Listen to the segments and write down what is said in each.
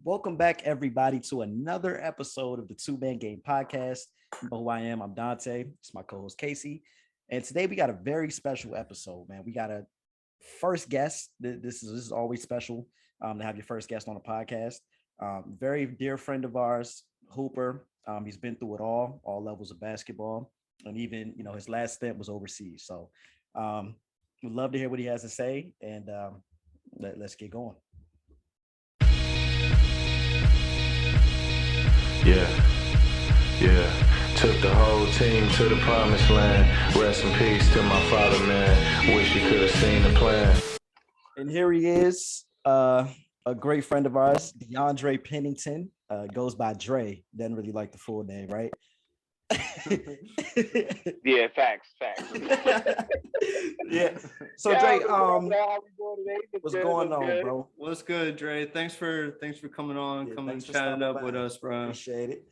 Welcome back, everybody, to another episode of the Two Man Game Podcast. You know who I am. I'm Dante. It's my co-host Casey. And today we got a very special episode, man. We got a first guest. This is always special to have your first guest on a podcast. Very dear friend of ours, Hooper. He's been through it all levels of basketball, and even his last stint was overseas. So we'd love to hear what he has to say, and let's get going. Yeah. Took the whole team to the promised land. Rest in peace to my father, man. Wish he could have seen the plan. And here he is, a great friend of ours, DeAndre Pennington. Goes by Dre. Doesn't really like the full name, right? Yeah, facts. Yeah. So Dre, what's going on, bro? What's good, Dre? Thanks for coming on, coming chatting up with us, bro. Appreciate it.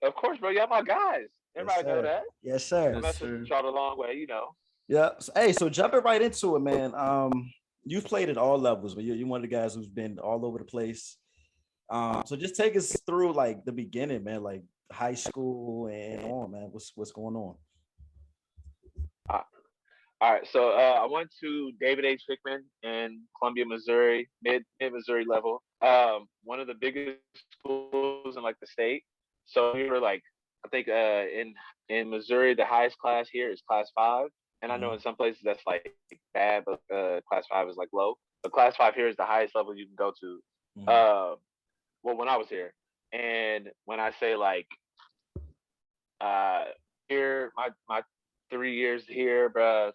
Of course, bro. Y'all my guys. Everybody know that. Yes, sir. I'm messing y'all the long way, Yeah. So jumping right into it, man. You've played at all levels, but you're one of the guys who's been all over the place. So just take us through like the beginning, man, like high school and on, man. What's going on? All right. So I went to David H. Hickman in Columbia, Missouri, mid Missouri level. One of the biggest schools in like the state. So we were like, I think in Missouri, the highest class here is class 5. And I know in some places that's like bad, but class 5 is like low. But class 5 here is the highest level you can go to. Well, when I was here, and when I say like here, my 3 years here, bruh,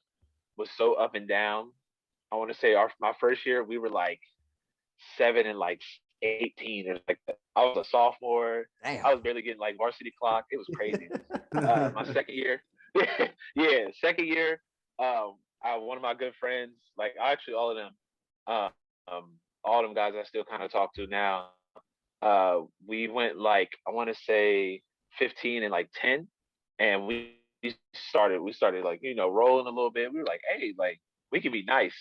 was so up and down. I want to say my first year we were like 7 and like 18 or like that. I was a sophomore. Damn. I was barely getting like varsity clock. It was crazy. My second year, second year. One of my good friends, like actually all of them guys I still kind of talk to now. We went like I want to say 15 and like 10, and we started like rolling a little bit. We were like, hey, like we can be nice.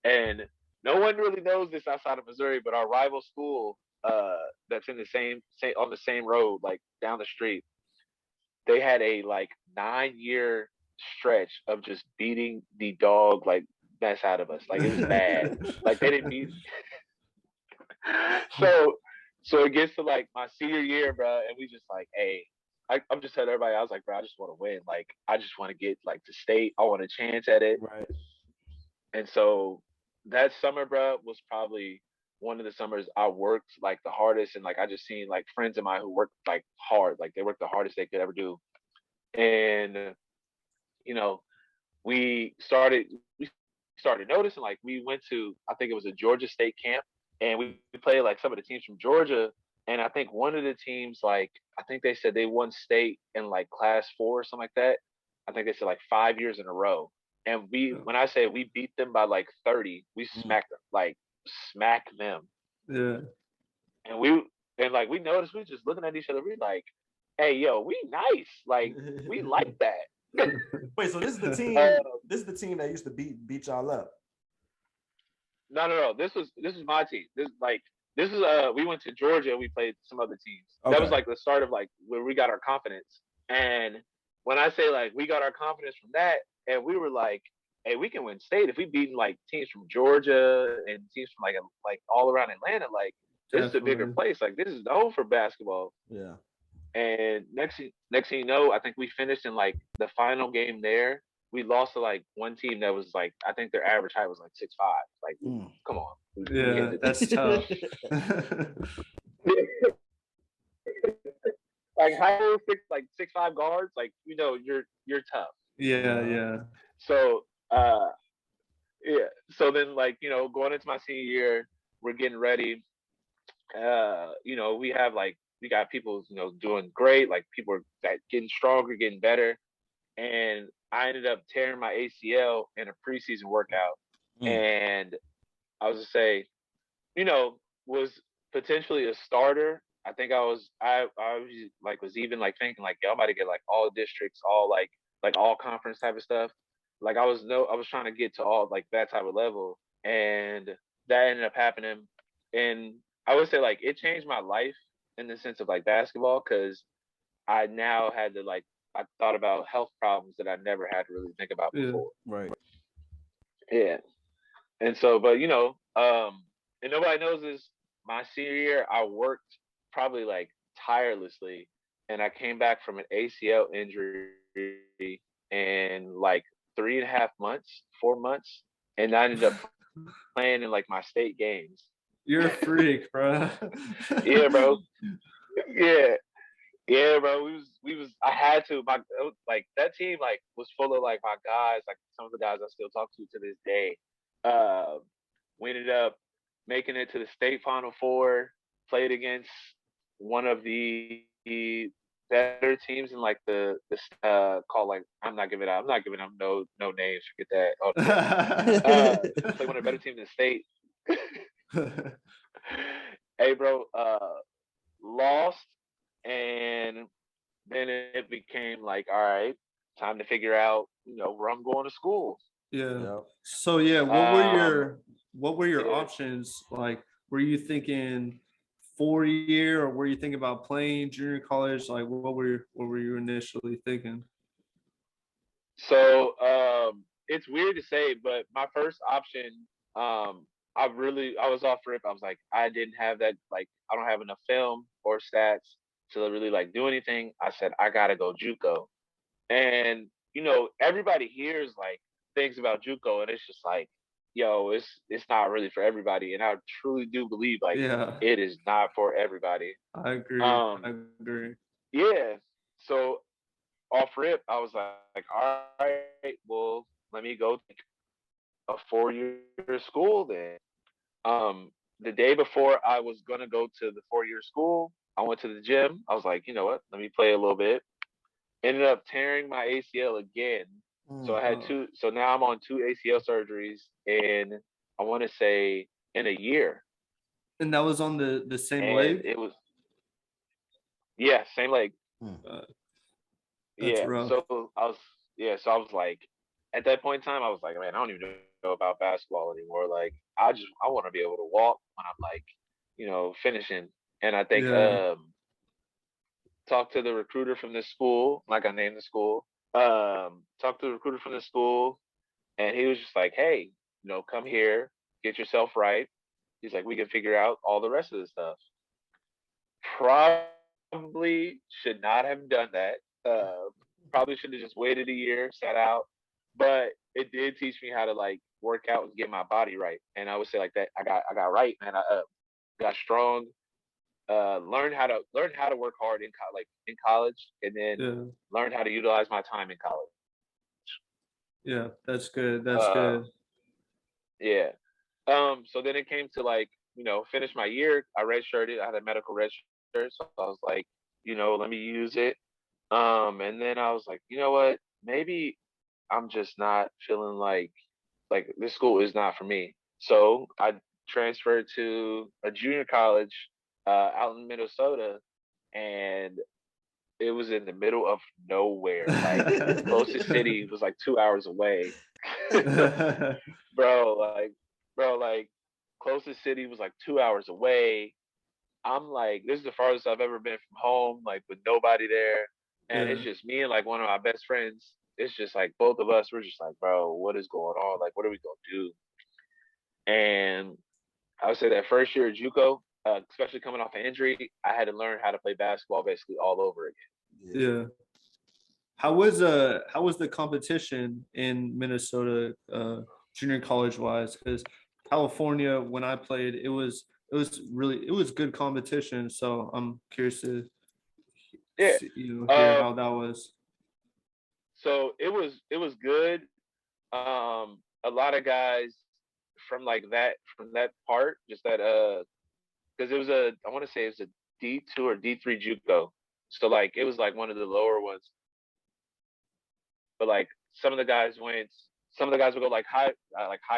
And no one really knows this outside of Missouri, but our rival school that's in the same on the same road, like down the street, they had a like 9-year stretch of just beating the dog like mess out of us. Like it was bad. Like they didn't beat. So it gets to like my senior year, bro, and we just like, hey, I'm just telling everybody, I was like, bro, I just want to win. Like I just want to get like to state. I want a chance at it. Right. And so that summer, bro, was probably one of the summers I worked like the hardest, and like I just seen like friends of mine who worked like hard, like they worked the hardest they could ever do. And we started noticing, like we went to, I think it was a Georgia State camp, and we played like some of the teams from Georgia. And I think one of the teams, like I think they said they won state in like class 4 or something like that. I think they said like 5 years in a row. And when I say we beat them by like 30, we smacked them, like smacked them. Yeah. And we noticed, we just looking at each other. We like, hey, yo, we nice. Like we like that. Wait, so this is the team. This is the team that used to beat y'all up. No. This was my team. We went to Georgia and we played some other teams. Okay. That was like the start of like where we got our confidence. And when I say like we got our confidence from that, and we were like, hey, we can win state if we beat like teams from Georgia and teams from like all around Atlanta. Like this is a bigger place. Like this is known for basketball. Yeah. And next thing you know, I think we finished in like the final game there. We lost to like one team that was like, I think their average height was like 6'5". Like, come on. Yeah, that's tough. Like high 6'5" guards, like you're tough. Yeah. So So then like going into my senior year, we're getting ready. We got people doing great. Like people are getting stronger, getting better. And I ended up tearing my ACL in a preseason workout. And I was to say, was potentially a starter. I think I was even like thinking like, yo, I'm about to get like all districts, all like all conference type of stuff. Like I was trying to get to all like that type of level, and that ended up happening. and I would say like it changed my life in the sense of like basketball because I now had to like I thought about health problems that I never had to really think about Yeah. before. Right. Yeah. And so, but and nobody knows this. My senior year, I worked probably like tirelessly, and I came back from an ACL injury in like 3.5 months, 4 months, and I ended up playing in like my state games. You're a freak, bro. Yeah, bro. Yeah, yeah, bro. We was. I had to. Like that team like was full of like my guys, like some of the guys I still talk to this day. Uh, we ended up making it to the state final four. Played against one of the better teams in like the called like I'm not giving them no names. Forget that. Played one of the better teams in the state. Hey, bro. Lost, and then it became like, all right, time to figure out, where I'm going to school. Yeah. Yep. So yeah, Um, what were your yeah. options? Like, were you thinking 4 year, or were you thinking about playing junior college? Like, what were you initially thinking? So it's weird to say, but my first option, um, I was off rip. I was like, I didn't have that, like, I don't have enough film or stats to really like do anything. I said, I gotta go JUCO. And everybody hears like things about JUCO, and it's just like, yo, it's not really for everybody. And I truly do believe like Yeah, it is not for everybody. I agree. I Um, agree. yeah. So off rip, I was like, all right, well, let me go take a 4 year school then. The day before I was gonna go to the 4 year school, I went to the gym. I was like, you know what? Let me play a little bit. Ended up tearing my ACL again. So I had Oh. two. So now I'm on two ACL surgeries in I want to say in a year, And that was on the same and leg. it was yeah, same leg. Mm. Uh, that's Yeah. rough. So I was like, at that point in time, I was like, man, I don't even know about basketball anymore. Like, I want to be able to walk when I'm like, finishing. And I think Yeah. talk to the recruiter from this school, like I named the school. Talk to the recruiter from the school, and he was just like, hey, come here, get yourself right. He's like, we can figure out all the rest of the stuff. Probably should not have done that. Probably should have just waited a year, sat out. But it did teach me how to like work out and get my body right. And I would say like that, I got right, man. I got strong. Learned how to work hard like in college, and then Yeah. learned how to utilize my time in college. Yeah. That's good. That's Uh, good. yeah. So then it came to like, finish my year. I redshirted. I had a medical red shirt, so I was like, let me use it. And then I was like, you know what? Maybe I'm just not feeling like this school is not for me. So I transferred to a junior college out in Minnesota, and it was in the middle of nowhere. Like closest city was like 2 hours away. bro, like bro, like closest city was like 2 hours away. I'm like, this is the farthest I've ever been from home, like with nobody there. And it's Yeah. just me and like one of my best friends. It's just like both of us, we're just like, bro, what is going on? Like, what are we gonna do? And I would say that first year at JUCO, especially coming off an injury, I had to learn how to play basketball basically all over again. Yeah. Yeah. How was the competition in Minnesota, junior college wise? Because California, when I played, it was good competition. So I'm curious to Yeah. see, hear Uh, how that was. so it was good. A lot of guys from that part, just that because it was I want to say it was a D2 or D3 JUCO. So like it was like one of the lower ones, but like some of the guys would go like high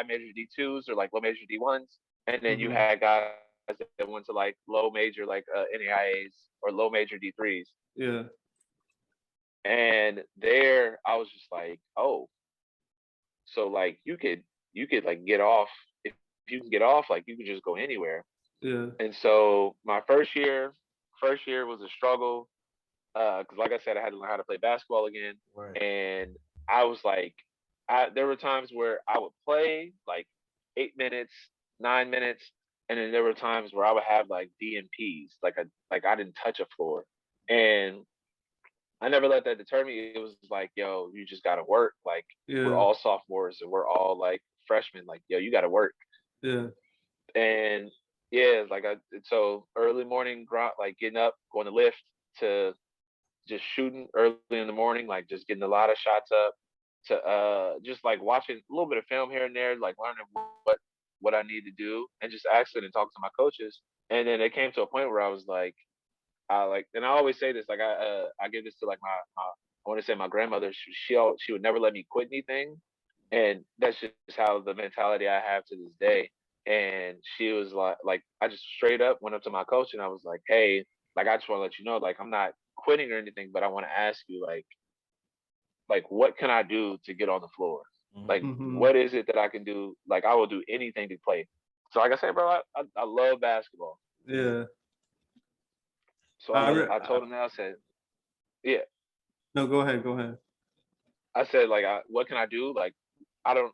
major D2s or like low major D1s, and then you Hmm. had guys that went to like low major like NAIAs or low major D3s. Yeah. And there I was just like, oh, so like you could like get off if you can get off, like you can just go anywhere. Yeah. And so my first year was a struggle. Because like I said, I had to learn how to play basketball again, Right. and I was like, there were times where I would play like 8 minutes, 9 minutes, and then there were times where I would have like DNPs, like I didn't touch a floor, and I never let that deter me. It was like, yo, you just gotta work. Like we're Yeah. all sophomores and we're all like freshmen. Like, yo, you gotta work. Yeah. And yeah, so early morning grind, like getting up, going to lift, to just shooting early in the morning, like just getting a lot of shots up, to just like watching a little bit of film here and there, like learning what I need to do, and just asking and talking to my coaches. And then it came to a point where I was like, and I always say this, like I give this to like my I want to say my grandmother. She would never let me quit anything, and that's just how the mentality I have to this day. And she was like I just straight up went up to my coach and I was like, hey, like I just want to let you know, like I'm not quitting or anything, but I want to ask you, like what can I do to get on the floor? Like Mm-hmm. what is it that I can do? Like I will do anything to play. So like I said, bro, I love basketball. Yeah. So I, I re- I I told him that. I said, yeah. no, go ahead. Go ahead. I said like, what can I do? Like, I don't.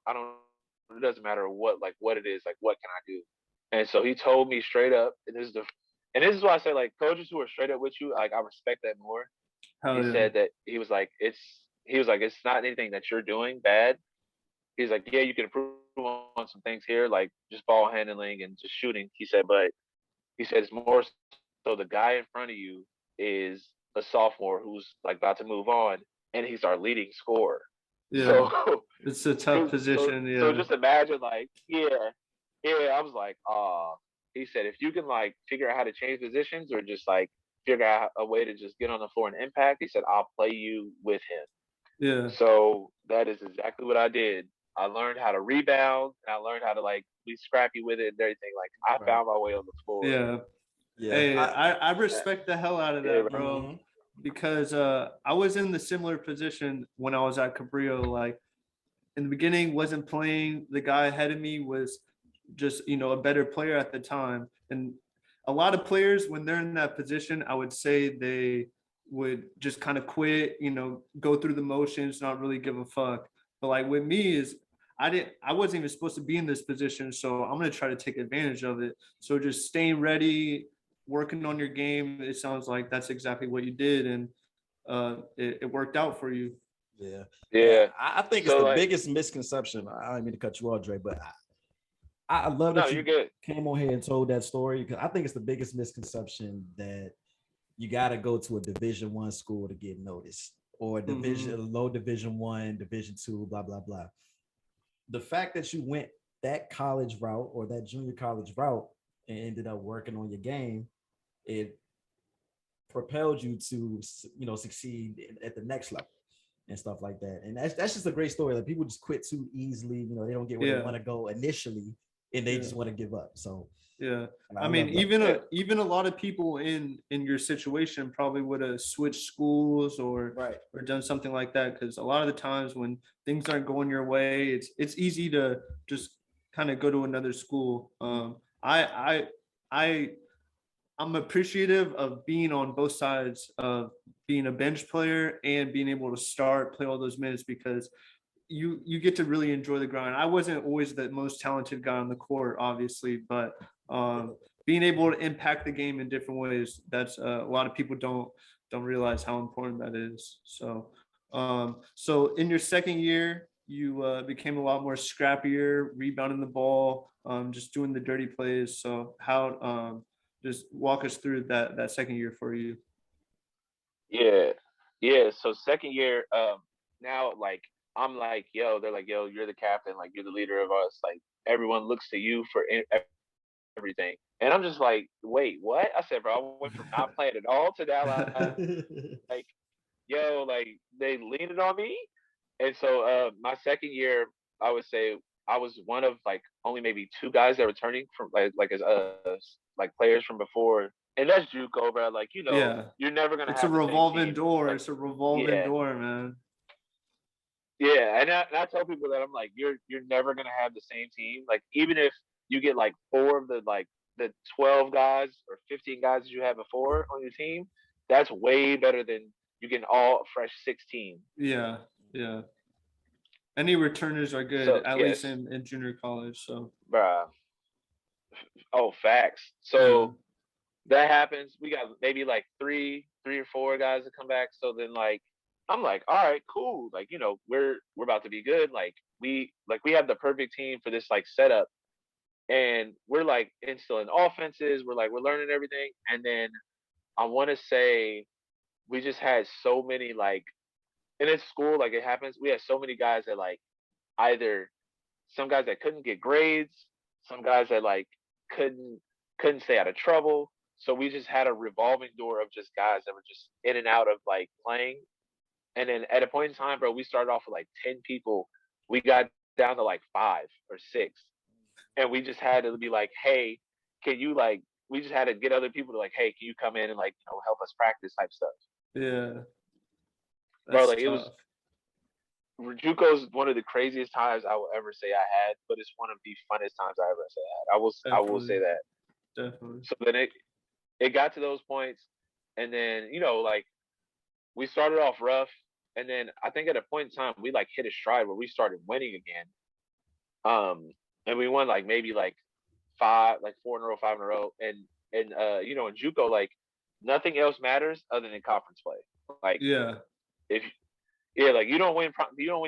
It doesn't matter what it is. Like, what can I do? And so he told me straight up, and this is why I say like coaches who are straight up with you, like I respect that more. He Hell yeah. said that he was like, it's not anything that you're doing bad. He's like, yeah, you can improve on some things here, like just ball handling and just shooting. He said, but he said it's more so the guy in front of you is a sophomore who's like about to move on, and he's our leading scorer. Yeah. So, It's a tough position. so Yeah. just imagine, like, yeah, yeah. I was like, he said, if you can like figure out how to change positions or just like figure out a way to just get on the floor and impact, he said, I'll play you with him. Yeah. So that is exactly what I did. I learned how to rebound and I learned how to like be scrappy with it and everything. Like I Right. found my way on the floor. Yeah. Yeah. Hey, I Yeah, respect the hell out of yeah, that, bro. bro. Mhm. Because I was in the similar position when I was at Cabrillo. Like in the beginning, wasn't playing. The guy ahead of me was just a better player at the time. And a lot of players, when they're in that position, I would say they would just kind of quit, go through the motions, not really give a fuck. But like with me is I wasn't even supposed to be in this position, so I'm gonna try to take advantage of it. So just staying ready, working on your game. It sounds like that's exactly what you did, and it worked out for you. Yeah. Yeah. Yeah. I think it's So the like, biggest misconception. I don't mean to cut you off, Dre, but I love no, that you're you good. came on here and told that story because I think it's the biggest misconception that you got to go to a Division I school to get noticed, or Mm-hmm. low Division I, Division II, blah blah blah. The fact that you went that college route or that junior college route and ended up working on your game, it propelled you to succeed at the next level and stuff like that. And that's just a great story. Like people just quit too easily. They don't get where they Yeah, want to go initially, and they yeah. just want to give up. So Yeah. I I mean, love that. Yeah. even a lot of people in your situation probably would have switched schools Right. or done something like that, because a lot of the times when things aren't going your way, it's easy to just kind of go to another school. I I'm appreciative of being on both sides of being a bench player and being able to start, play all those minutes, because you get to really enjoy the grind. I wasn't always the most talented guy on the court, obviously, but being able to impact the game in different ways, that's a lot of people don't realize how important that is. So in your second year, you became a lot more scrappier, rebounding the ball, just doing the dirty plays. So how just walk us through that second year for you. Yeah. Yeah. So second year, now like I'm like, yo, they're like, yo, you're the captain, like you're the leader of us, like everyone looks to you for everything. And I'm just like, wait, what? I said, bro, I went from not playing at all to now like, yo, like they leaning on me. And so my second year, I would say I was one of like only maybe two guys that were returning from like as like players from before. And that's JUCO, bro. Like, Yeah, you're never gonna it's a have the same revolving team. door. Like, It's a revolving yeah, door, man. yeah. And I tell people that I'm like, you're never gonna have the same team. Like, even if you get like four of the like the 12 guys or 15 guys that you had before on your team, that's way better than you getting all fresh 16. Yeah, yeah. Any returners are good, So at yes, least in junior college. So bruh. Oh, facts. yeah, So that happens. We got maybe like three or four guys that come back. So then like I'm like, all right, cool. Like, we're about to be good. Like we have the perfect team for this like setup. And we're like instilling offenses. We're learning everything. And then I want to say we just had so many like in this school, like it happens, we had so many guys that like either some guys that couldn't get grades, some guys that like couldn't couldn't stay out of trouble. So we just had a revolving door of just guys that were just in and out of like playing. And then at a point in time, bro, we started off with like 10 people. We got down to like 5 or 6. And we just had to be like, hey, can you like we just had to get other people to like, hey, can you come in and like, help us practice type stuff. yeah. Bro, That's like it was tough. JUCO's one of the craziest times I will ever say I had, but it's one of the funnest times I ever say I had. I will say Definitely, that. definitely. So then it got to those points, and then like we started off rough, and then I think at a point in time we like hit a stride where we started winning again. And we won like maybe like 4 in a row, 5 in a row, and in JUCO like nothing else matters other than conference play. Like Yeah, if yeah, like you don't win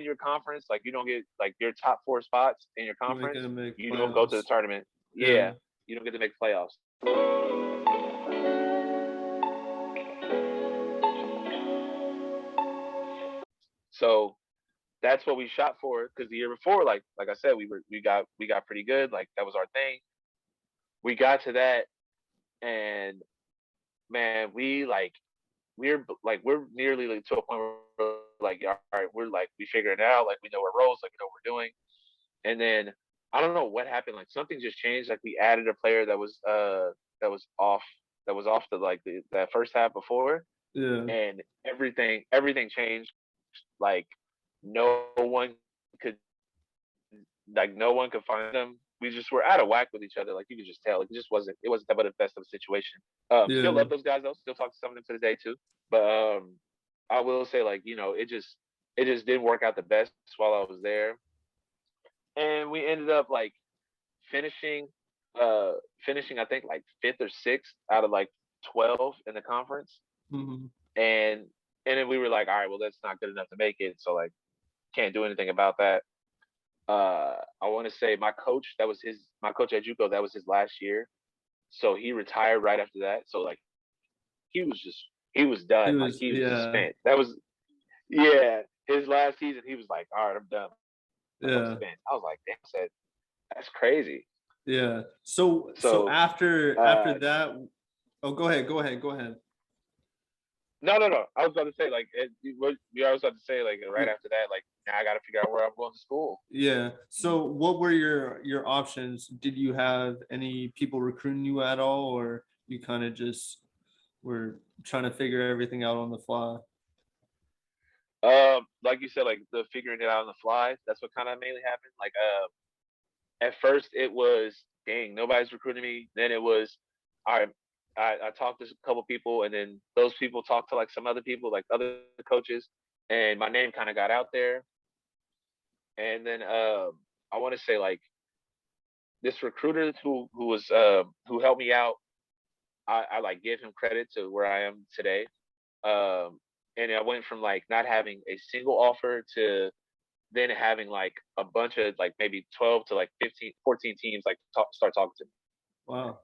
your conference, like you don't get like your top 4 spots in your you ain't conference, gonna make you don't go to the playoffs. tournament. Yeah, Yeah, you don't get to make playoffs. So that's what we shot for because the year before, like I said, we got pretty good. Like that was our thing. We got to that, and man, we're nearly like, to a point where we're like, all right, we're like we figuring it out. Like we know our roles, like we know what we're doing. And then I don't know what happened. Like something just changed. Like we added a player that was off the like that first half before, yeah, and everything changed. Like no one could no one could find them. We just were out of whack with each other. Like you could just tell. It wasn't that but the best of a situation. Still yeah. love those guys though. Still talk to some of them to this day too. But I will say like it just didn't work out the best while I was there, and we ended up like finishing finishing I think like fifth or sixth out of like 12 in the conference. Hmm. And then we were like, all right, well that's not good enough to make it. So like can't do anything about that. I want to say my coach at JUCO, that was his last year. So he retired right after that. So like he was He done. Like was, he was just yeah, spent. That was yeah, his last season he was like, all right, I'm done. Like I'm yeah, spent. I was like, damn, I said, that's crazy. yeah. So So after uh that, oh, go ahead, go ahead, go ahead. no. I was about to say like we always about to say like right after that, like now I gotta figure out where I'm going to school. Yeah. So what were your options? Did you have any people recruiting you at all, or you kind of just were trying to figure everything out on the fly? Like you said, like the figuring it out on the fly, that's what kind of mainly happened. Like at first it was dang, nobody's recruiting me. Then it was all right. I talked to a couple people, and then those people talked to like some other people, like other coaches, and my name kind of got out there. And then I want to say like this recruiter who helped me out. I like give him credit to where I am today. And I went from like not having a single offer to then having like a bunch of like maybe 12 to like 15, 14 teams like start talking to me. Wow.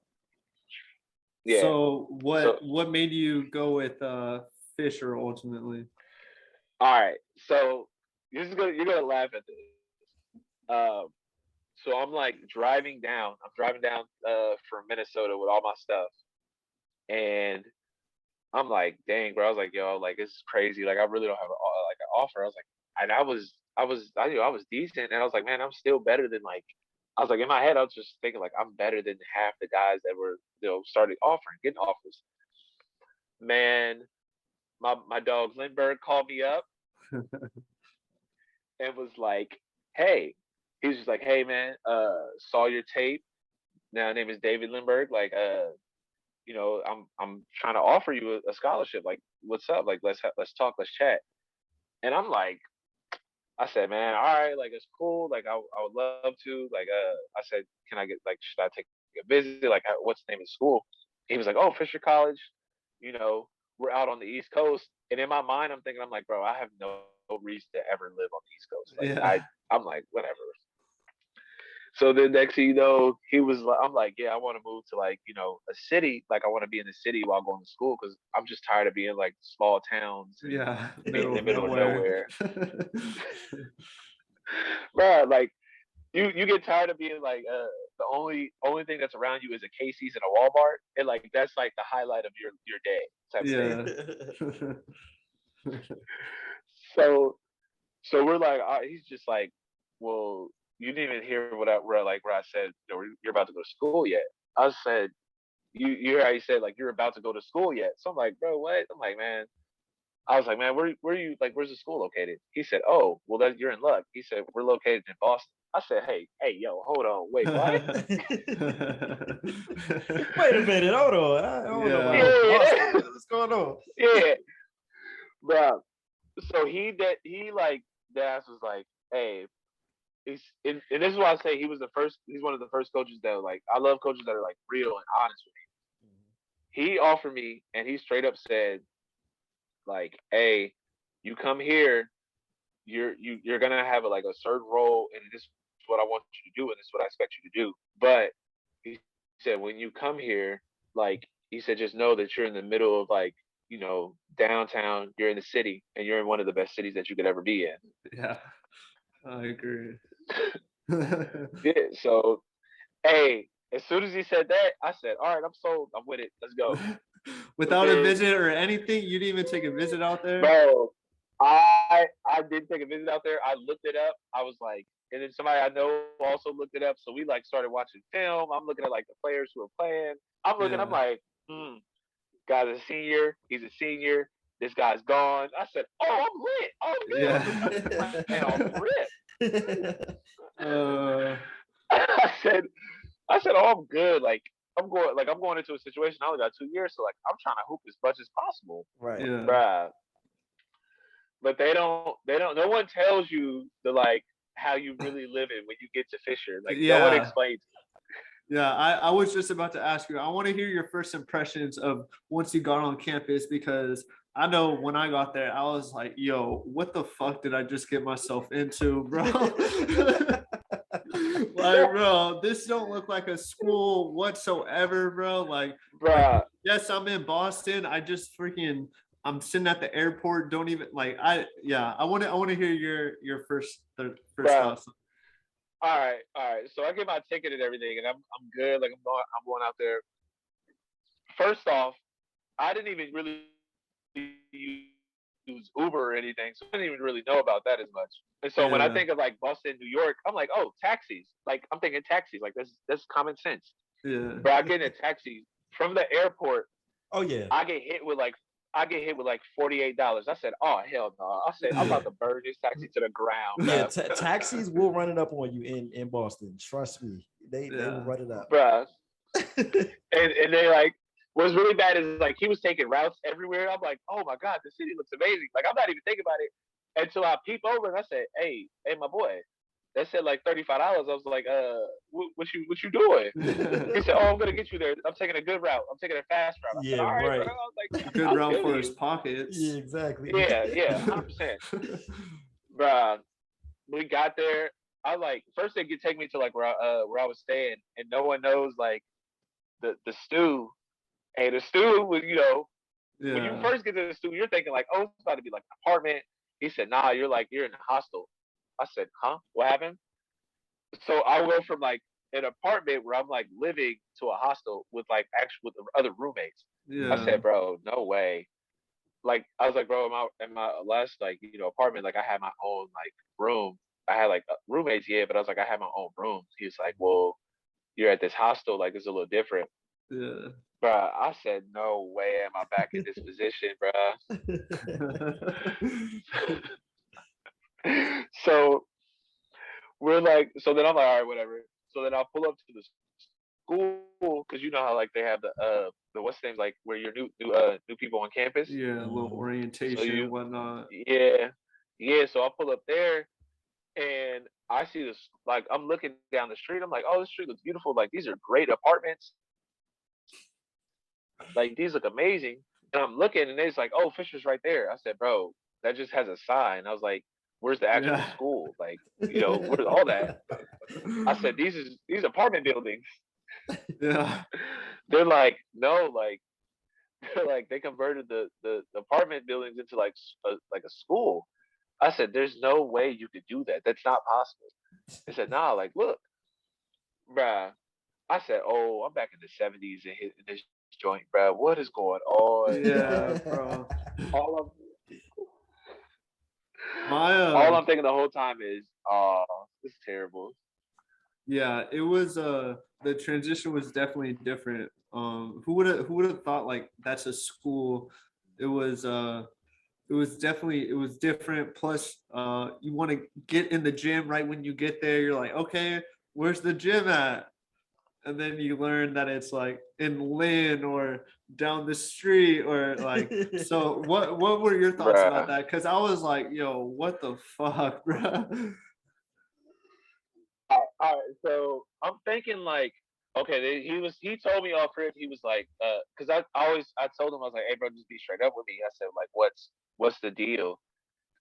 Yeah. So So what made you go with Fisher ultimately? all right. So you're gonna laugh at this. Um, so I'm like driving down. I'm driving down from Minnesota with all my stuff, and I'm like, dang, bro. I was like, yo, like this is crazy. Like I really don't have like an offer. I was like, and I knew I was decent, and I was like, man, I'm still better than like. I was like in my head, I was just thinking like I'm better than half the guys that were starting offering, getting offers. Man, my dog Lindbergh called me up and was like, hey, he was just like, hey man, saw your tape. now name is David Lindbergh. Like, I'm trying to offer you a scholarship. Like, what's up? Like, let's talk, let's chat. And I'm like, I said, man, all right, like it's cool. Like, I would love to. Like, I said, can I get like, should I take a visit? Like, what's the name of the school? He was like, oh, Fisher College. You know, we're out on the East Coast. And in my mind, I'm thinking, I'm like, bro, I have no reason to ever live on the East Coast. Like, Yeah. I'm like, whatever. So then next thing you know, he was like, I'm like, yeah, I want to move to like, a city. Like I want to be in the city while going to school because I'm just tired of being like small towns and Yeah. being in the middle of Nowhere. nowhere. Bro, like you get tired of being like the only thing that's around you is a Casey's and a Walmart, and like that's like the highlight of your day type thing. So we're like, he's just like, well, you didn't even hear where I said, you're about to go to school yet. I said, you hear how he said like you're about to go to school yet. So I'm like, bro, what? I'm like, man. I was like, man, where are you? Like, where's the school located? He said, oh, well, you're in luck. He said, we're located in Boston. I said, hey, yo, hold on, wait, what? Wait a minute, hold on. I don't know what's going on. Yeah, bro. So he like that was like, hey, and this is why I say he's one of the first coaches that like I love coaches that are like real and honest with me. He offered me and he straight up said, like, hey, you come here, you're gonna have like a certain role, and this is what I want you to do, and this is what I expect you to do. But he said when you come here, like he said, just know that you're in the middle of like, downtown, you're in the city, and you're in one of the best cities that you could ever be in. Yeah, I agree. Yeah, so hey, as soon as he said that, I said, all right, I'm sold. I'm with it. Let's go. Without a visit or anything, you didn't even take a visit out there? Bro, I did take a visit out there. I looked it up. I was like, and then somebody I know also looked it up. So we like started watching film. I'm looking at like the players who are playing. I'm like, guy's a senior. He's a senior. This guy's gone. I said, oh, I'm lit. Oh, yeah. I'm ripped. I said, oh, I'm good. Like I'm going into a situation. I only got 2 years, so like I'm trying to hoop as much as possible. Right. Yeah. Bruh. But they don't. No one tells you the like how you really live it when you get to Fisher. Like no one explains. Yeah, I was just about to ask you. I want to hear your first impressions of once you got on campus, because I know when I got there, I was like, yo, what the fuck did I just get myself into, bro? Like, bro, this don't look like a school whatsoever, bro. Like, yes, I'm in Boston. I'm sitting at the airport. Don't even like I want to hear your first thoughts. All right. So I get my ticket and everything, and I'm good. Like I'm going out there. First off, I didn't even really use Uber or anything, so I didn't even really know about that as much. And so when I think of like Boston, New York, I'm like, oh, taxis. Like I'm thinking taxis. Like that's common sense. Yeah. But I get in a taxi from the airport. Oh yeah. I get hit with like $48. I said, oh hell no. I said, I'm about to burn this taxi to the ground. Yeah, taxis will run it up on you in Boston. Trust me. They will run it up. Bruh. and they like what's really bad is like he was taking routes everywhere. I'm like, oh my God, the city looks amazing. Like I'm not even thinking about it until I peep over and I said, hey, my boy. That said like $35. I was like, what you doing? He said, oh, I'm gonna get you there. I'm taking a good route. I'm taking a fast route. I said, all right. Bro. I was like, good route for his pockets. Yeah, exactly. Yeah, 100%. Bruh, we got there. I like first they could take me to like where I was staying, and no one knows like the stew. Hey, the stew was when you first get to the stew, you're thinking like, oh, it's about to be like an apartment. He said, nah, you're in a hostel. I said, huh? What happened? So I went from like an apartment where I'm like living to a hostel with like with other roommates. Yeah. I said, bro, no way. Like I was like, bro, in my last like apartment, like I had my own like room. I had like roommates, yeah, but I was like, I had my own room. He was like, well, you're at this hostel, like it's a little different. Yeah. Bruh, I said, no way am I back in this position, bruh. So we're like, so then I'm like, all right, whatever. So then I'll pull up to school, because you know how like they have the what's names like where you're new people on campus. Yeah, a little Mhm. So orientation and whatnot. yeah. So I pull up there and I see this like I'm looking down the street. I'm like, oh, this street looks beautiful. Like these are great apartments. Like these look amazing. And I'm looking and it's like, oh, Fisher's right there. I said, bro, that just has a sign. I was like, where's the actual Yeah. school? Like, where's all that? I said, these apartment buildings. Yeah. They're like, no, like they're like they converted the apartment buildings into like a school. I said, there's no way you could do that. That's not possible. They said, nah, like look, bruh. I said, oh, I'm back in the '70s in this joint, bruh. What is going on? Yeah, bro. All I'm My all I'm thinking the whole time is, oh, this is terrible. yeah, it was the transition was definitely different. Who would have thought like that's a school? It was it was different. Plus you want to get in the gym right when you get there. You're like, okay, where's the gym at? And then you learn that it's like in Lynn or down the street or like so what were your thoughts about Bruh. that? Because I was like, yo, what the fuck, bro? All right, so I'm thinking like, okay, he told me off rip. He was like, because I told him I was like, hey bro, just be straight up with me. I said like, what's the deal?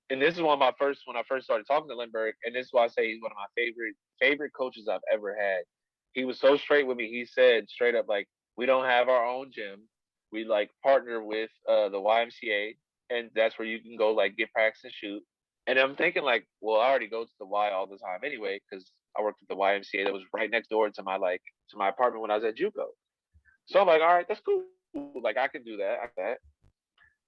And this is one of my first when I first started talking to Lindbergh, and this is why I say he's one of my favorite coaches I've ever had. He was so straight with me. He said straight up like, we don't have our own gym. We like partner with the YMCA, and that's where you can go like get practice and shoot. And I'm thinking like, well, I already go to the Y all the time anyway because I worked at the YMCA that was right next door to my apartment when I was at JUCO. So I'm like, all right, that's cool. Like I can do that. I can do that.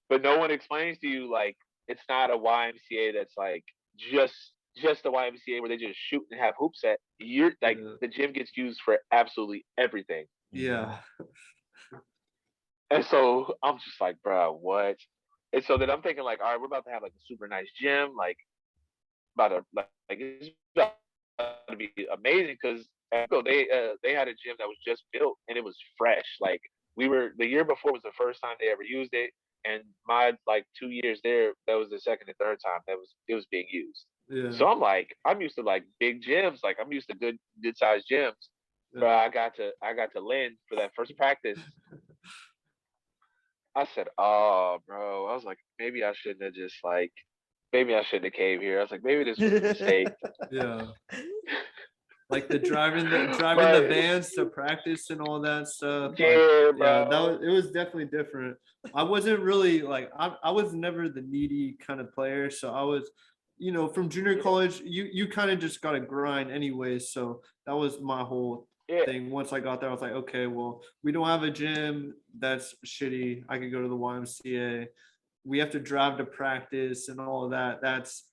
But no one explains to you like it's not a YMCA that's like just just the YMCA where they just shoot and have hoops at. You're like Yeah. the gym gets used for absolutely everything. Yeah. And so I'm just like, bro, what? And so then I'm thinking like, all right, we're about to have like a super nice gym, like about to like it's about to be amazing because they had a gym that was just built and it was fresh. Like we were the year before was the first time they ever used it, and my like 2 years there, that was the second and third time that was it was being used. Yeah. So I'm like, I'm used to like big gyms, like I'm used to good sized gyms. But Yeah. I got to Lynn for that first practice. I said, "Oh, bro." I was like, maybe I shouldn't have came here. I was like, maybe this was a mistake. Yeah. Like the driving the But vans to practice and all that stuff. Like, yeah, yeah, that bro. was it was definitely different. I wasn't really like I was never the needy kind of player. So I was, from junior Yeah, college, you kind of just gotta grind anyways. So that was my whole yeah, thing. Once I got there, I was like, okay, well, we don't have a gym. That's shitty. I could go to the YMCA. We have to drive to practice and all of that. That's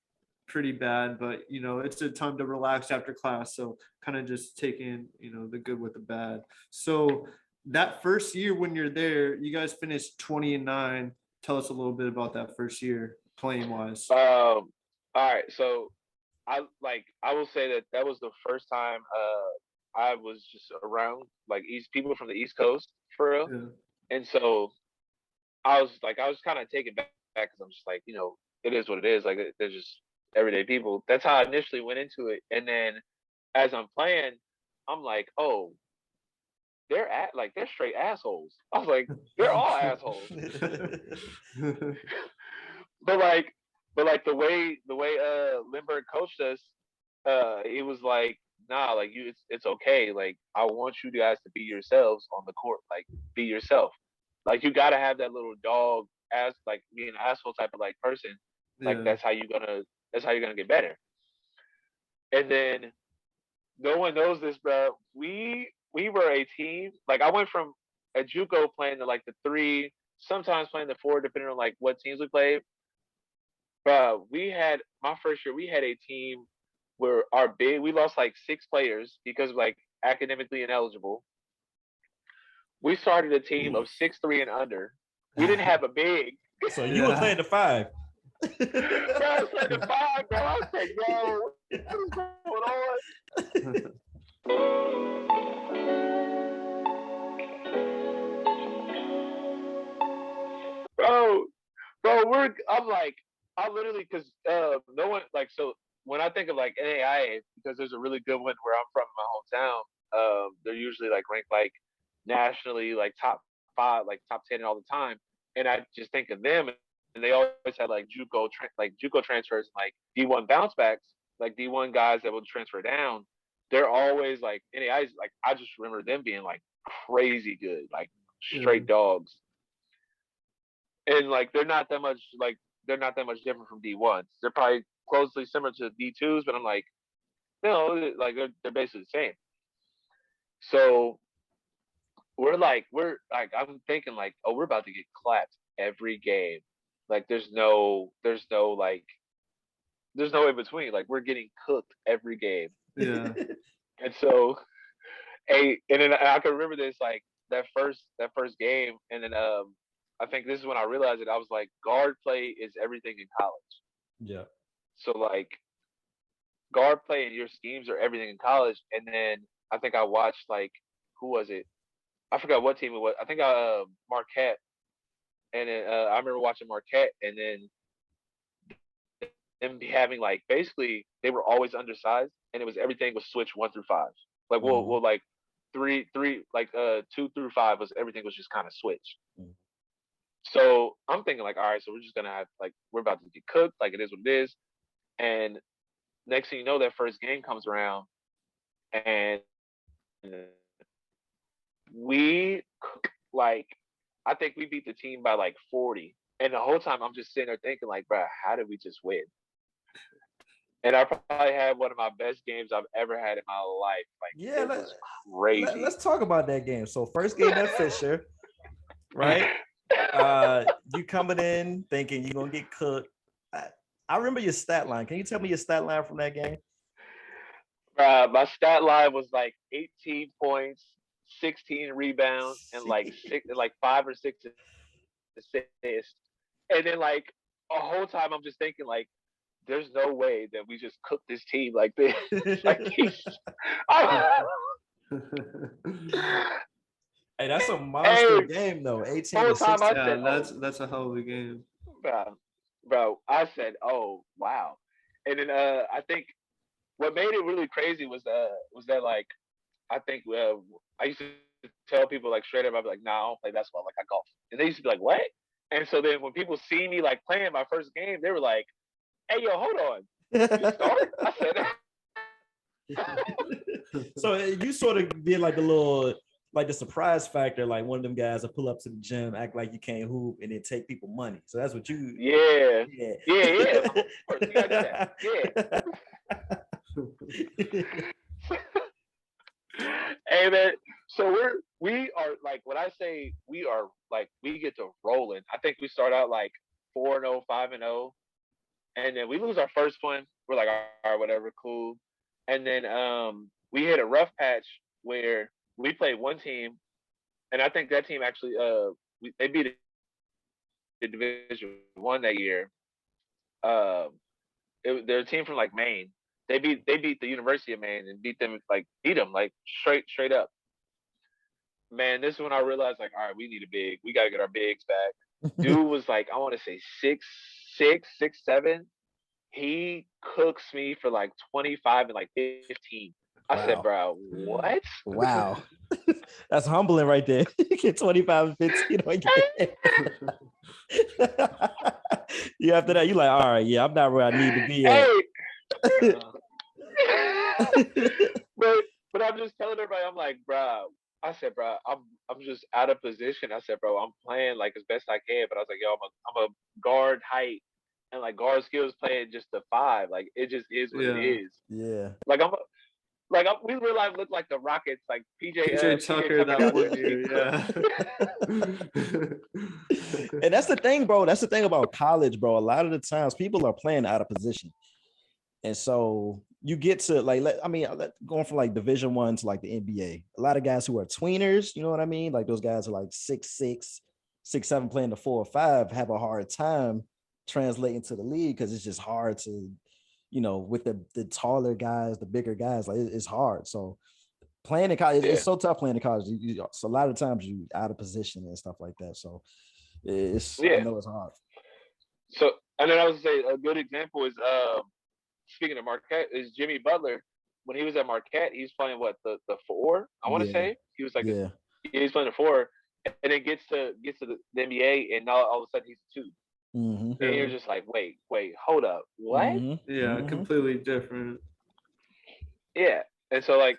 pretty bad, but it's a time to relax after class. So kind of just taking, the good with the bad. So that first year when you're there, you guys finished 20-9. Tell us a little bit about that first year playing wise. all right. So I will say that that was the first time I was just around like East people from the East Coast for real. Yeah. And so I was kind of taken back because I'm just like, it is what it is. Like they're just everyday people. That's how I initially went into it. And then as I'm playing, I'm like, oh, they're straight assholes. I was like, they're all assholes. But like the way Lindbergh coached us, it was like, nah, like it's okay. Like I want you guys to be yourselves on the court. Like be yourself. Like you gotta have that little dog ass like be an asshole type of like person. Like Yeah. that's how you're gonna get better. And then no one knows this, bro. We were a team. Like I went from a JUCO playing to like the three, sometimes playing the four, depending on like what teams we played. But we had my first year. We had a team where we lost like 6 players because of like academically ineligible. We started a team of 6'3" and under. We didn't have a big. So you were playing the five. Bro, I was like the five, bro. I was like, yo, what is going on? I'm like, I literally, because no one, like, so when I think of like NAIA, because there's a really good one where I'm from in my hometown, they're usually like ranked like nationally, like top 5, like top 10 all the time. And I just think of them, and they always had like JUCO transfers, and like D1 bounce backs, like D1 guys that would transfer down. They're always like NAIs, like I just remember them being like crazy good, like straight dogs. And like they're not that much different from D1s. They're probably closely similar to D2s, but I'm like, no, like they're basically the same. So we're like I'm thinking like, oh, we're about to get clapped every game. Like there's no in between. Like we're getting cooked every game. Yeah. And so and then I can remember this like that first game, and then I think this is when I realized it. I was like, guard play is everything in college. Yeah. So like guard play and your schemes are everything in college. And then I think I watched like, who was it? I forgot what team it was. I think Marquette. And then I remember watching Marquette, and then them having like basically they were always undersized, and it was everything was switch 1 through 5. Like we'll like three like 2 through 5 was everything was just kind of switch. So I'm thinking like, all right, so we're just gonna have like we're about to get cooked, like it is what it is. And next thing you know, that first game comes around, and we like I think we beat the team by like 40. And the whole time I'm just sitting there thinking like, bro, how did we just win? And I probably had one of my best games I've ever had in my life. Like, Yeah, it was crazy. let's talk about that game. So first game at Fisher, right? You coming in thinking you're gonna get cooked. I remember your stat line. Can you tell me your stat line from that game? My stat line was like 18 points, 16 rebounds, and like 5 or 6 assists. And then like a whole time I'm just thinking like, there's no way that we just cooked this team like this. Like hey, that's a monster game though. 18 to 16. Yeah, that's a hell of a game. Bro, I said, oh wow. And then I think what made it really crazy was that like I think I used to tell people like straight up, I'd be like, nah, I don't play basketball, like I golf. And they used to be like, what? And so then when people see me like playing my first game, they were like, hey yo, hold on. You start? I said so you sort of did like a little like the surprise factor, like one of them guys that pull up to the gym, act like you can't hoop, and then take people money. So that's what you. Yeah. Of course, you gotta do that. Yeah. Hey man, so we are like when I say we are like we get to rolling. I think we start out like 4-0, 5-0, and then we lose our first one. We're like, all right, whatever, cool. And then we hit a rough patch where we played one team, and I think that team actually they beat the Division 1 that year. They're a team from like Maine. They beat the University of Maine and beat them like straight up. Man, this is when I realized like, all right, we need a big. We gotta get our bigs back. Dude was like, I want to say 6'6", 6'7". He cooks me for like 25 and like 15. I said, bro, what? Wow. That's humbling right there. You get 25 and 15 on your You after that, you're like, all right, yeah, I'm not where I need to be at. but I'm just telling everybody, I'm like, bro. I said, bro, I'm just out of position. I said, bro, I'm playing like as best I can, but I was like, yo, I'm a guard height and like guard skills playing just the 5. Like it just is what it is. Yeah. Like we real life look like the Rockets, like PJ Tucker that one year, yeah. And that's the thing, bro. That's the thing about college, bro. A lot of the times people are playing out of position. And so you get to like, going from like Division 1 to like the NBA, a lot of guys who are tweeners, you know what I mean? Like those guys are like 6'6", 6'7", playing the 4 or 5, have a hard time translating to the league because it's just hard to, with the taller guys, the bigger guys, like it's hard. So playing in college, it's so tough playing in college. So a lot of times you out of position and stuff like that. So I know it's hard. So, and then I was say a good example is speaking of Marquette is Jimmy Butler. When he was at Marquette, he was playing what the four. I want to Yeah, say he was like yeah. he was playing the four, and then gets to the NBA, and now all of a sudden he's a two, Mm-hmm. and you're Yeah, just like, wait, hold up, what? Mm-hmm. yeah, Mm-hmm. completely different. Yeah, and so like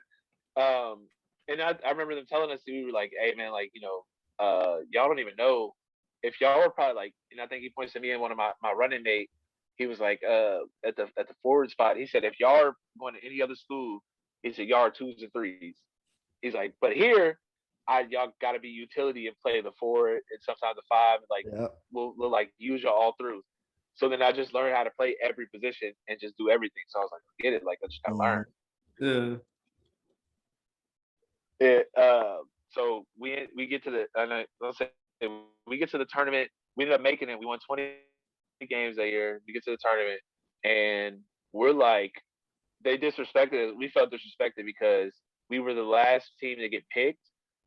and I remember them telling us we were like, hey man, like y'all don't even know if y'all were probably like, and I think he points to me and one of my running mate. He was like, at the forward spot. He said, if y'all are going to any other school, he said y'all are twos and threes. He's like, but here, y'all got to be utility and play the four and sometimes the five. Like Yep. we'll like use y'all all through. So then I just learned how to play every position and just do everything. So I was like, get it, like I just gotta Mm-hmm. learn. Yeah, It, so we get to the let's say we get to the tournament. We ended up making it. We won 20 games that year. We get to the tournament, and we're like, they disrespected us. We felt disrespected because we were the last team to get picked,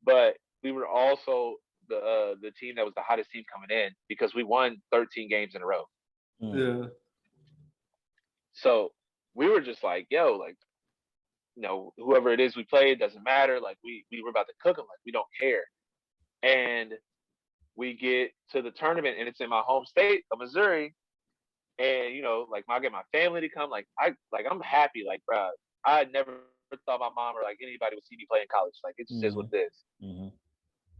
but we were also the team that was the hottest team coming in because we won 13 games in a row. yeah, So we were just like, yo, like whoever it is we played doesn't matter. Like we were about to cook them. Like we don't care. And we get to the tournament, and it's in my home state of Missouri. And like I get my family to come. I'm happy. Like, bro, I never thought my mom or like anybody would see me play in college. Like, it just is what it is. Mm-hmm.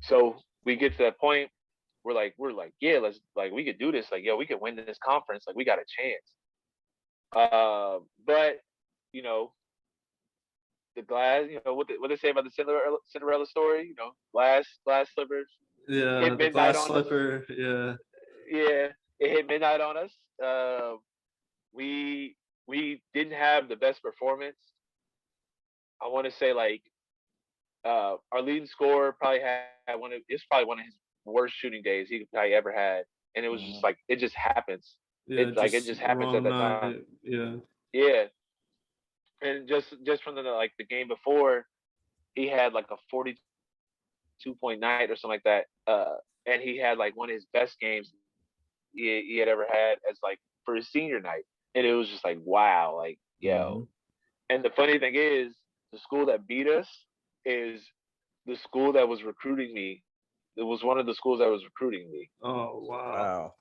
So we get to that point. We're like, yeah, let's like we could do this. Like, yo, we could win this conference. Like, we got a chance. But you know, the glass. What they say about the Cinderella story. Glass slippers yeah. hit The midnight glass on us. slipper. Yeah, Yeah, it hit midnight on us. We didn't have the best performance. I want to say like our leading scorer probably had it's probably one of his worst shooting days he probably ever had, and it was just Mm-hmm. like it just happens. yeah. It Just just happens at wrong that time. night. Yeah, Yeah, and just from the game before, he had like a 42-point night or something like that. And he had like one of his best games he had ever had as like for his senior night, and it was just like wow, like Mm-hmm. yo. And the funny thing is, the school that beat us is the school that was recruiting me. It was one of the schools that was recruiting me. oh wow. Wow.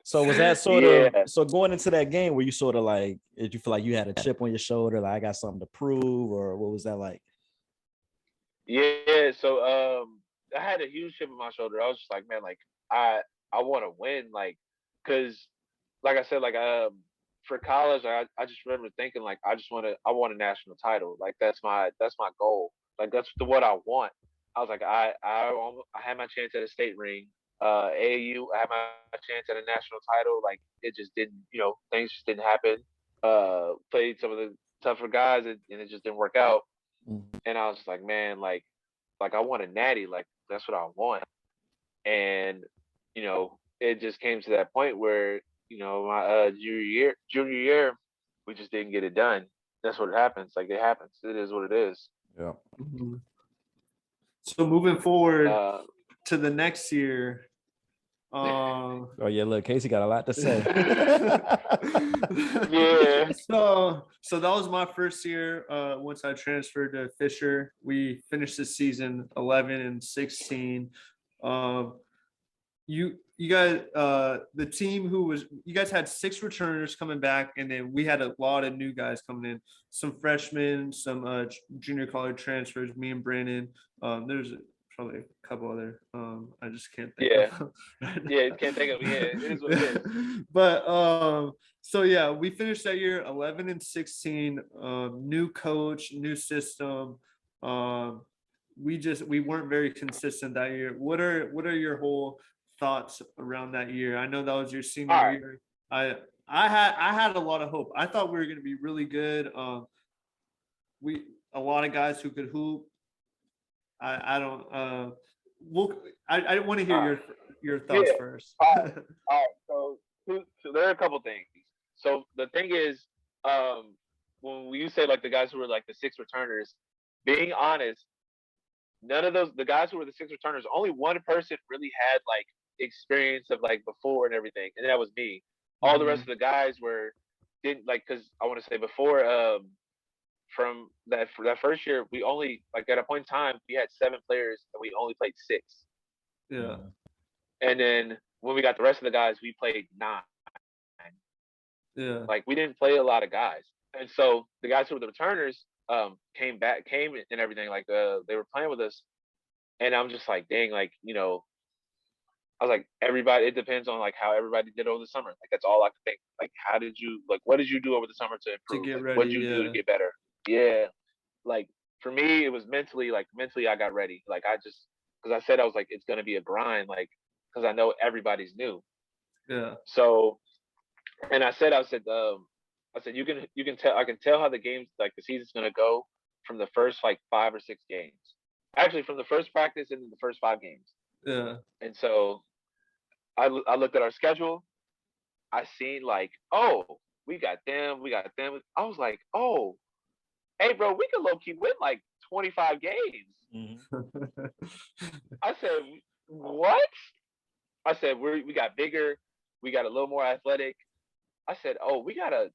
So was that sort Yeah, of so going into that game where you sort of like did you feel like you had a chip on your shoulder, like I got something to prove, or what was that like? yeah. So I had a huge chip on my shoulder. I was just like, man, like I I want to win, like, cause like I said, like for college, I just remember thinking like I want a national title. Like that's my goal. Like that's what I want. I was like I had my chance at a state ring. AAU, I had my chance at a national title. Like it just didn't, things just didn't happen. Played some of the tougher guys, and it just didn't work out. Mm-hmm. And I was just like, man, like I want a natty. Like that's what I want. And it just came to that point where my junior year, we just didn't get it done. That's what happens. Like it happens. It is what it is. Yeah. Mhm. So moving forward Uh, to the next year, Oh yeah, look, Casey got a lot to say. yeah. so that was my first year. Once I transferred to Fisher, we finished the season 11-16. Um, you guys, the team you guys had 6 returners coming back, and then we had a lot of new guys coming in, some freshmen, some junior college transfers, me and Brandon. There's probably a couple other I just can't think Yeah. of them right Yeah. now. Can't think of it. Yeah. It is what it is. But so yeah, we finished that year 11-16, new coach, new system. We weren't very consistent that year. What are your whole thoughts around that year? I know that was your senior All right. year. I had a lot of hope. I thought we were going to be really good. We a lot of guys who could hoop. I don't. I want to hear All right. your thoughts Yeah. first. All right. All right. So there are a couple things. So the thing is, when you say like the guys who were like the 6 returners, being honest, none of the guys who were the 6 returners, only one person really had like experience of like before and everything, and that was me. All the rest of the guys didn't like, because I want to say before from that for that first year, we only like at a point in time we had 7 players and we only played 6. Yeah. And then when we got the rest of the guys, we played 9. Yeah. Like we didn't play a lot of guys, and so the guys who were the returners came and everything. Like they were playing with us, and I'm just like, dang, like I was like, everybody. It depends on like how everybody did over the summer. Like that's all I could think. Like what did you do over the summer to improve? get Like, ready, what did you do to get better? Yeah, like for me, it was mentally. Like mentally, I got ready. Like because I said I was like, it's gonna be a grind. Like because I know everybody's new. Yeah. So, and I said you can tell. I can tell how the games, like the season's gonna go from the first like 5 or 6 games. Actually, from the first practice and the first 5 games. Yeah. And so I looked at our schedule. I seen like, oh, we got them. I was like, oh, hey, bro, we could low key win like 25 games. I said, what? I said we got bigger. We got a little more athletic. I said, oh, we got a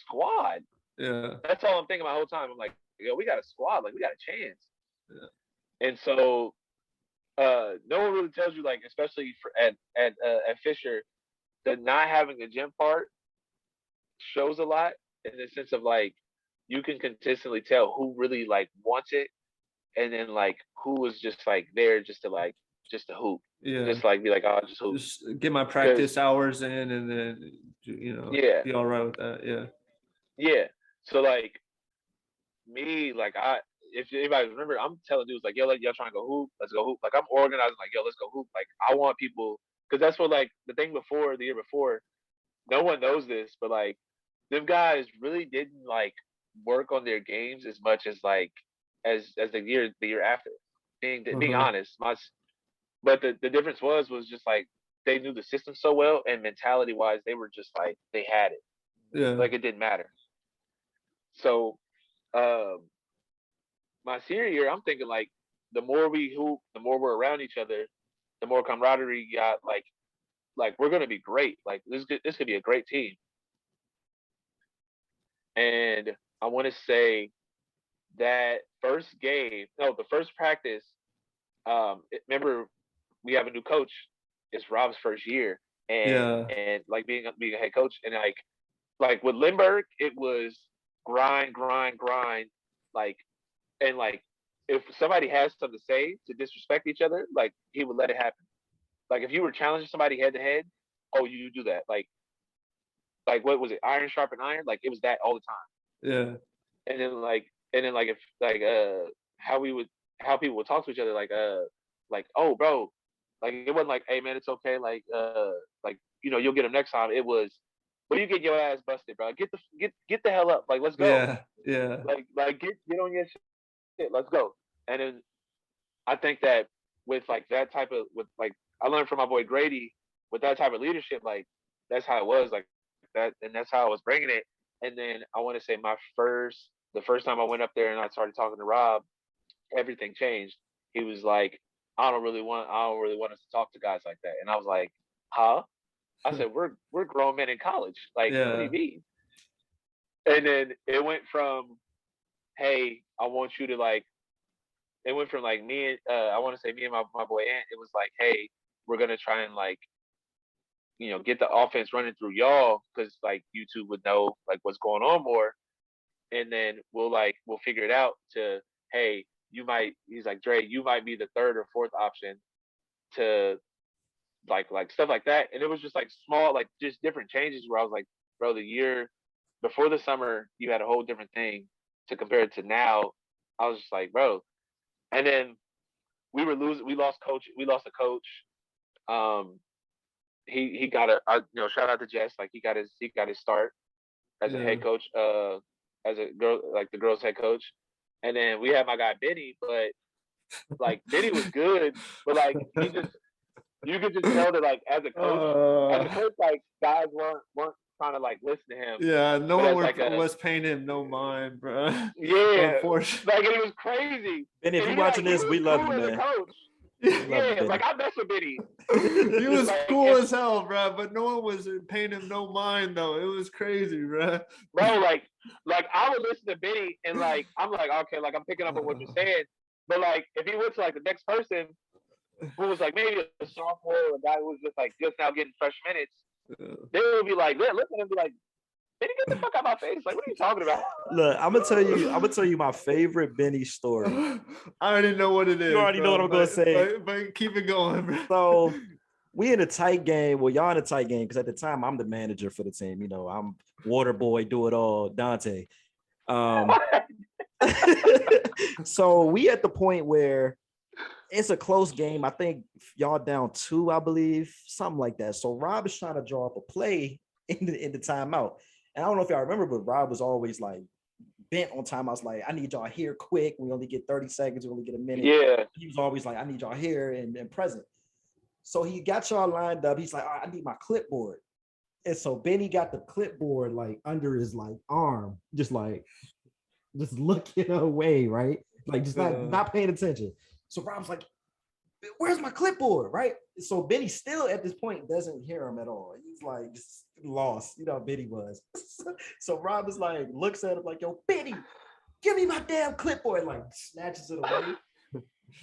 squad. Yeah. That's all I'm thinking my whole time. I'm like, yo, we got a squad. Like we got a chance. Yeah. And so no one really tells you, like, especially at Fisher, that not having the gym part shows a lot in the sense of like you can consistently tell who really like wants it, and then like who was just like there just to hoop. Yeah. Just like be like, oh, just hoop. Just get my practice hours in, and then yeah, be all right with that. Yeah. Yeah. So like me, like if anybody remember, I'm telling dudes like, yo, like y'all trying to go hoop, let's go hoop. Like I'm organizing, like, yo, let's go hoop. Like I want people, because that's what like the year before, no one knows this, but like them guys really didn't like work on their games as much as like as the year after. Being honest, but the difference was just like they knew the system so well, and mentality wise, they were just like they had it. Yeah. Like it didn't matter. So my senior year, I'm thinking like the more we hoop, the more we're around each other, the more camaraderie we got. Like we're gonna be great. Like this could be a great team. And I want to say that the first practice. Remember, we have a new coach. It's Rob's first year, and like being a head coach, and like with Lindbergh, it was grind, like, and like if somebody has something to say to disrespect each other, like he would let it happen. Like if you were challenging somebody head to head, oh, you do that. Like what was it? Iron sharpen iron. Like it was that all the time. Yeah. And then like if like how people would talk to each other, like oh bro, like it wasn't like, hey man, it's okay, like you'll get them next time. It was, well, you get your ass busted, bro. Get the hell up. Like let's go. Yeah. Like get on your shit. Let's go. And then I think that with like that type of I learned from my boy Grady, with that type of leadership, like that's how it was, like that, and that's how I was bringing it. And then I want to say the first time I went up there and I started talking to Rob, everything changed. He was like, I don't really want us to talk to guys like that. And I was like, huh? I said, we're grown men in college. Like, what do you mean? And then it went from, hey, I want you to like, it went from like me and I want to say me and my boy Ant, it was like, hey, we're gonna try and like, get the offense running through y'all, because like you two would know like what's going on more. And then we'll figure it out to, hey, he's like, Dre, you might be the third or fourth option to like stuff like that. And it was just like small, like just different changes where I was like, bro, the year before the summer, you had a whole different thing to compare it to now. I was just like, bro. And then we lost a coach. He got shout out to Jess. Like he got his start as a head coach, as a girl, like the girls' head coach. And then we had my guy Benny, but like Benny was good, but like you could just tell that like as a coach, like guys weren't trying to like listen to him. Yeah, no one was paying him no mind, bro. Yeah, like it was crazy. Benny, if you're watching this, we love you, man. Yeah, like I mess with Benny. He was Like, cool as hell, bro. But no one was paying him no mind though. It was crazy, bro. Bro, like I would listen to Benny and like I'm like, okay, like I'm picking up on what you're saying. But like if he went to like the next person who was like maybe a sophomore or a guy who was just like just now getting fresh minutes, they would be like, look at him and be like, Benny, get the fuck out of my face. Like, what are you talking about? Look, I'm gonna tell you my favorite Benny story. I already know what it is. You already know what I'm gonna say. But keep it going, bro. So we in a tight game. Well, y'all in a tight game because at the time I'm the manager for the team. You know, I'm water boy, do it all, Dante. So we at the point where it's a close game. I think y'all down 2, I believe, something like that. So Rob is trying to draw up a play in the timeout. And I don't know if y'all remember, but Rob was always like bent on timeouts. Like, I need y'all here quick. We only get 30 seconds. We only get a minute. Yeah. He was always like, I need y'all here and present. So he got y'all lined up. He's like, I need my clipboard. And so Benny got the clipboard like under his like arm, just looking away, right? Like just not paying attention. So Rob's like, where's my clipboard, right? So Benny still at this point doesn't hear him at all. He's like just lost, you know how Benny was. So Rob is like, looks at him like, yo, Benny, give me my damn clipboard, like snatches it away.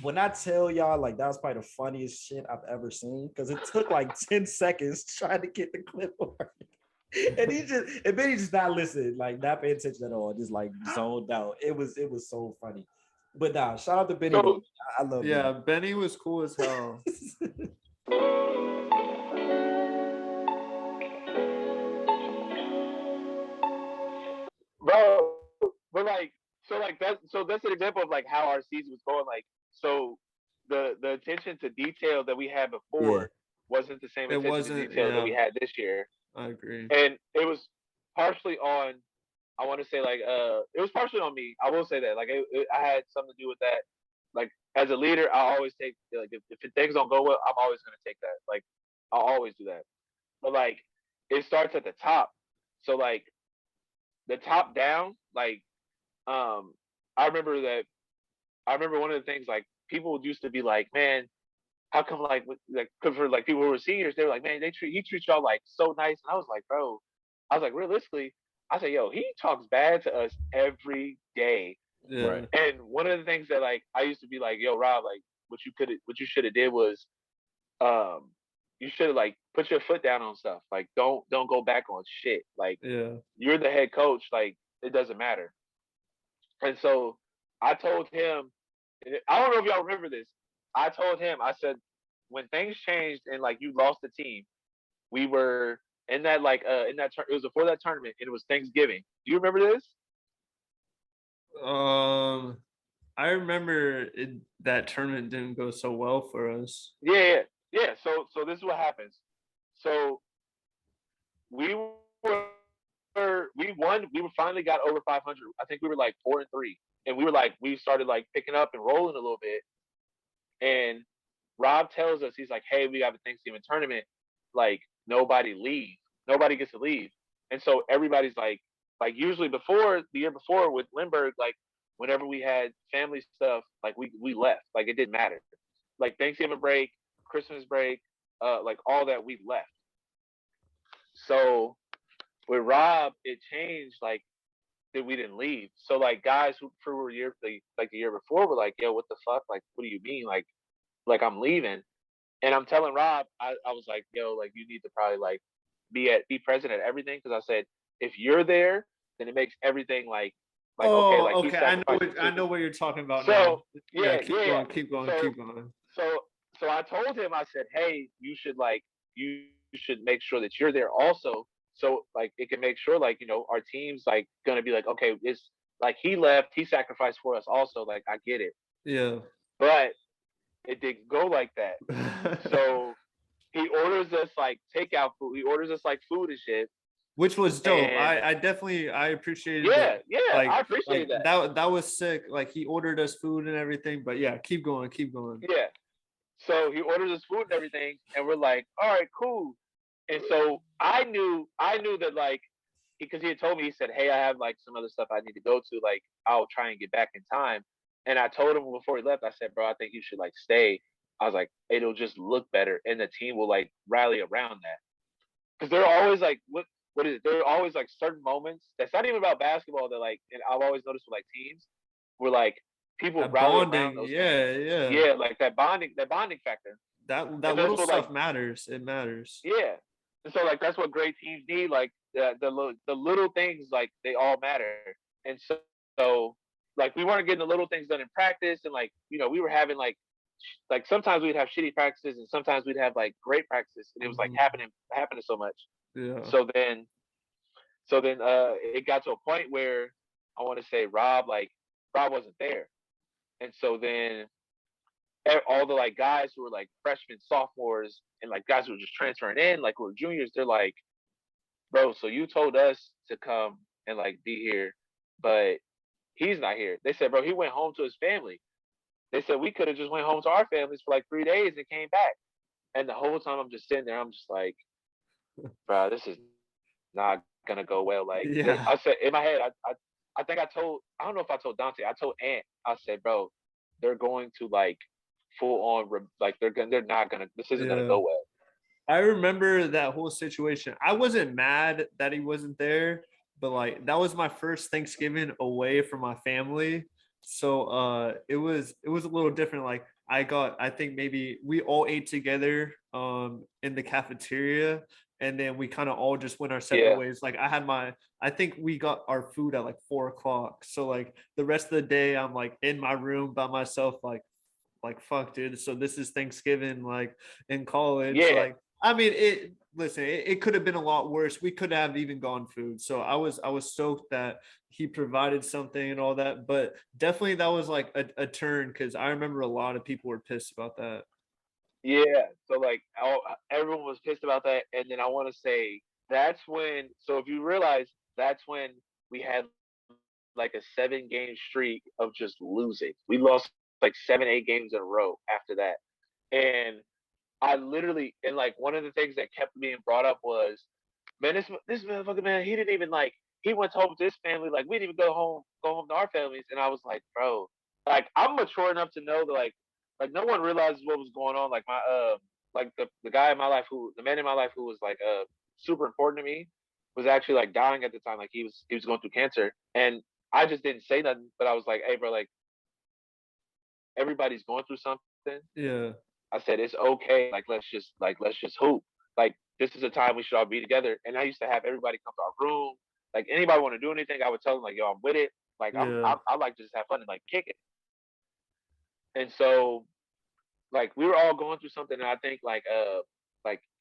When I tell y'all, like, that was probably the funniest shit I've ever seen, because it took like 10 seconds trying to get the clipboard. And Benny just not listening, like not paying attention at all, just like zoned out. It was so funny. But nah, shout out to Benny. So, I love yeah, Benny. Benny was cool as hell. bro, but like that's an example of like how our season was going. Like, so the attention to detail that we had before wasn't the same attention to detail that we had this year. I agree. And it was partially on, I want to say like it was partially on me. I will say that, like, I had something to do with that. Like, as a leader, I always take, like, if things don't go well, I'm always going to take that. Like, I'll always do that. But like, it starts at the top. So like, the top down, like, I remember one of the things, like, people used to be like, man, how come, like, cause for like people who were seniors, they were like, man, he treats y'all like so nice. And I was like, bro, realistically, I said, yo, he talks bad to us every day. Yeah. Right. And one of the things that, like, I used to be like, yo, Rob, like, what you should have did was, you should have, like, put your foot down on stuff. Like, don't go back on shit. Like, you're the head coach. Like, it doesn't matter. And so I told him, I don't know if y'all remember this. I told him, I said, when things changed and like you lost the team, we were in that, like, it was before that tournament, and it was Thanksgiving. Do you remember this? I remember that tournament didn't go so well for us. Yeah. So this is what happens. So we won. We finally got over 500. I think we were like 4-3, and we started like picking up and rolling a little bit. And Rob tells us, he's like, hey, we have a Thanksgiving tournament. Like, nobody gets to leave. And so everybody's like usually the year before with Lindbergh, like, whenever we had family stuff, like we left. Like, it didn't matter. Like, Thanksgiving break, Christmas break, like, all that, we left. So with Rob, it changed, like, that we didn't leave. So like, guys who were the year before were like, yo, what the fuck? Like, what do you mean? Like I'm leaving. And I'm telling Rob, I was like, yo, like, you need to probably like be present at everything, because I said, if you're there, then it makes everything like okay. I know what you're talking about. So now. Keep going. So I told him, I said, hey, you should make sure that you're there also. So like, it can make sure, like, you know, our team's like gonna be like, okay, it's like, he left, he sacrificed for us also. Like, I get it. Yeah. But it didn't go like that. So he orders us like takeout food. He orders us like food and shit. Which was dope. I definitely appreciated that. Yeah, like, I appreciate that. That was sick. Like, he ordered us food and everything. But yeah, keep going. Yeah. So he orders us food and everything, and we're like, all right, cool. And so I knew that, like, because he had told me, he said, hey, I have like some other stuff I need to go to. Like, I'll try and get back in time. And I told him before he left, I said, bro, I think you should like stay. I was like, it'll just look better, and the team will like rally around that. Because they're always like, what is it? There are always like certain moments that's not even about basketball that like, and I've always noticed with like teams where like people That rally around bonding, those things. yeah. Yeah, like that bonding factor. That And that's little what like, stuff matters. It matters. yeah. And so like that's what great teams need. Like the little things, like they all matter. And so like we weren't getting the little things done in practice, and like we were having like sometimes we'd have shitty practices, and sometimes we'd have like great practices, and it was like Mhm. happening so much. Yeah. So then it got to a point where I want to say Rob wasn't there, and so then all the like guys who were like freshmen, sophomores, and like guys who were just transferring in, like who were juniors, they're like, bro, so you told us to come and like be here, but he's not here. They said, bro, he went home to his family. They said we could have just went home to our families for like 3 days and came back. And the whole time I'm just sitting there, I'm just like, bro, this is not gonna go well. Like Yeah. I said in my head, I think I don't know if I told Dante, I told Ant, I said, bro, they're going to like full on like they're not gonna, this isn't gonna Yeah. go well. I remember that whole situation. I wasn't mad that he wasn't there, but like that was my first Thanksgiving away from my family. So it was a little different. Like I think maybe we all ate together in the cafeteria, and then we kind of all just went our separate Yeah, ways. Like I think we got our food at like 4 o'clock. So like the rest of the day I'm like in my room by myself, like fuck dude, so this is Thanksgiving like in college. yeah, Like I mean, it could have been a lot worse. We could have even gone food. So I was stoked that he provided something and all that. But definitely that was like a turn, because I remember a lot of people were pissed about that. yeah. So like everyone was pissed about that, and then I want to say that's when. So if you realize, that's when we had like a 7 game streak of just losing. We lost like 7, 8 games in a row after that. And I literally, and like one of the things that kept being brought up was, man, this motherfucker, man, he didn't even like, he went home to his family, like we didn't even go home to our families. And I was like, bro, like I'm mature enough to know that like no one realizes what was going on. Like like the guy in my life the man in my life who was like super important to me was actually like dying at the time. Like he was going through cancer, and I just didn't say nothing, but I was like, hey, bro, like everybody's going through something. Yeah. I said it's okay. Let's just hoop. Like this is a time we should all be together. And I used to have everybody come to our room. Like anybody want to do anything, I would tell them like, yo, I'm with it. Like Yeah. I like to just have fun and like kick it. And so like we were all going through something, and I think like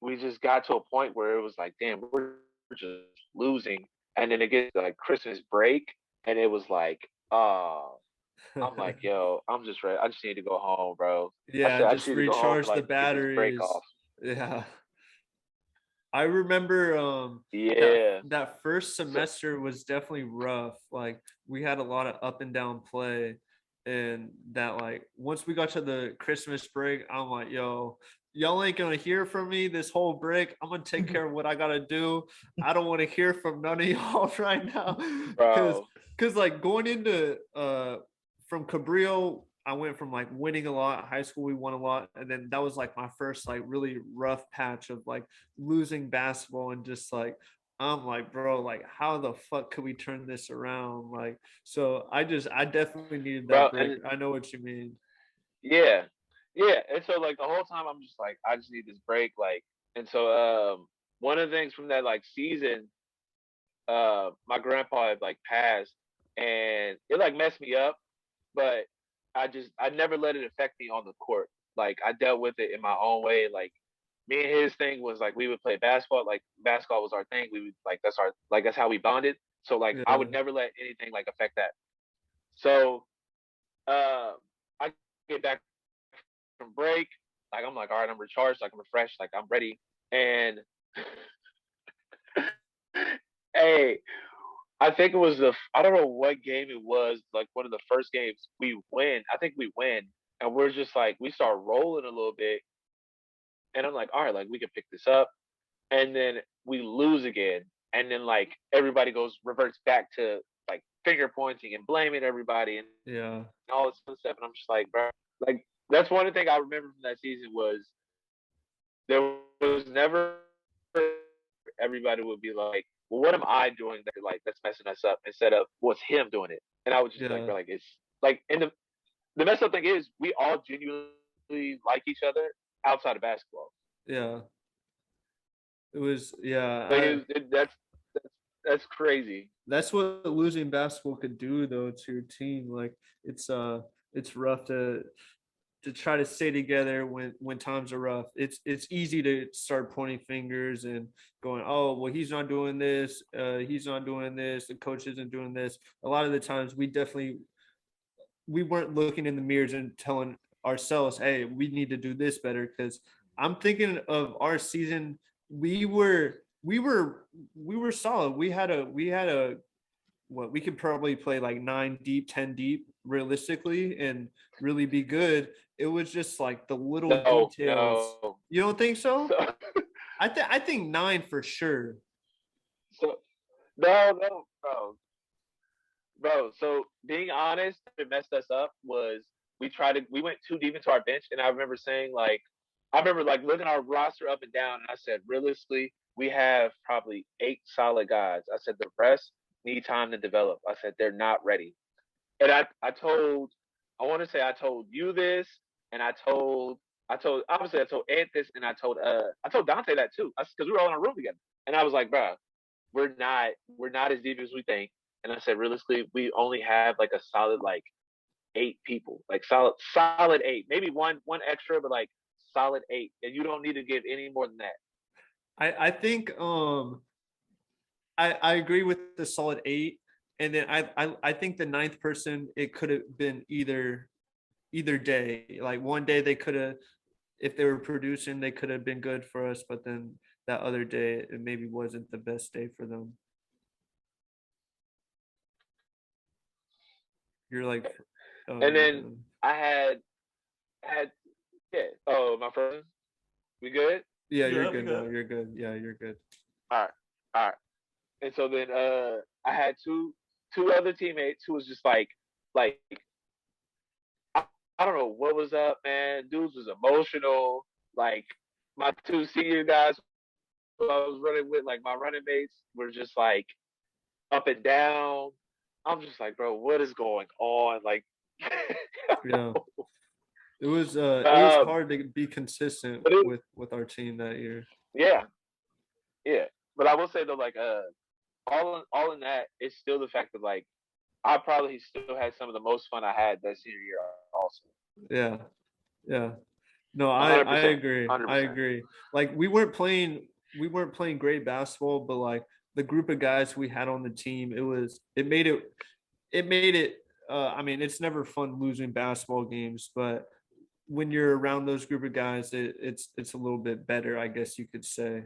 we just got to a point where it was like, damn, we're just losing. And then it gets to, like Christmas break, and it was like, oh, I'm like, yo, I'm just ready. I just need to go home, bro. I Yeah, said I just just need to go home and recharge the like get this break batteries. off. Yeah. I remember that Yeah. that first So semester was definitely rough. Like we had a lot of up and down play, and that like once we got to the Christmas break, I'm like, yo, y'all ain't gonna hear from me this whole break. I'm gonna take care of what I gotta do. I don't want to hear from none of y'all right now. Cause bro. cause like going into from Cabrillo, I went from like winning a lot. High school, we won a lot, and then that was like my first like really rough patch of like losing basketball, and just like I'm like, bro, like how the fuck could we turn this around? Like, so I definitely needed that Bro, break. and I know what you mean. yeah. Yeah. And so like the whole time I'm just like, I just need this break. Like, and so one of the things from that like season, my grandpa had like passed, and it like messed me up, but I never let it affect me on the court. Like I dealt with it in my own way. Like me and his thing was like we would play basketball. Like basketball was our thing. We would like that's how we bonded. So like I Yeah. would never let anything like affect that. So I get back from break. Like I'm like, all right, I'm recharged. Like I'm refreshed. Like I'm ready. And hey, I think it was I don't know what game it was. Like one of the first games we win. I think we win, and we're just like we start rolling a little bit, and I'm like, all right, like we can pick this up, and then we lose again, and then like everybody reverts back to like finger pointing and blaming everybody and Yeah. all this other stuff, and I'm just like, bro, like that's one thing I remember from that season was there was never everybody would be like, well, what am I doing that like that's messing us up instead of what's him doing it? And I would just be like, Yeah, bro, like it's like and the messed up thing is we all genuinely like each other outside of basketball. yeah. It was, yeah. Like that's crazy. That's what losing basketball could do though to your team. Like it's rough to try to stay together when times are rough. It's easy to start pointing fingers and going, oh well, he's not doing this, he's not doing this, the coach isn't doing this. A lot of the times we weren't looking in the mirrors and telling ourselves, hey, we need to do this better. Because I'm thinking of our season, we were solid. We had a what we could probably play like 9 deep, 10 deep realistically and really be good. It was just like the little No, details. no. You don't think so? So, I think 9 for sure. so no, bro. So being honest, it messed us up was we went too deep into our bench, and I remember saying like, I remember like looking our roster up and down, and I said realistically, we have probably 8 solid guys. I said the rest need time to develop. I said they're not ready, and I want to say I told you this, and I told Ed this, and I told Dante that too, because we were all in a room together, and I was like, bro, we're not as deep as we think. And I said, realistically, we only have like a solid like 8 people, like solid 8, maybe one extra, but like solid 8, and you don't need to give any more than that. I think I agree with the solid 8. And then I think the ninth person, it could have been either day. Like one day they could have, if they were producing, they could have been good for us, but then that other day it maybe wasn't the best day for them. You're like, oh, And you're then good. I had yeah. Oh, my friend, we good? Yeah, Yeah, you're we good now. good. You're good. Yeah, you're good. All right, all right. And so then I had two other teammates who was just like I, I don't know what was up, man. Dudes was emotional. Like my 2 senior guys who I was running with, like my running mates were just like up and down. I'm just like, bro, what is going on? Like, Yeah. It was um, hard to be consistent but it, with our team that year. yeah, yeah. But I will say though, like, all in that, it's still the fact that like I probably still had some of the most fun I had that senior year also. Yeah. Yeah. No, I hundred I percent, agree. hundred I percent. agree. Like we weren't playing great basketball, but like the group of guys we had on the team, it made it I mean, it's never fun losing basketball games, but when you're around those group of guys, it's a little bit better, I guess you could say.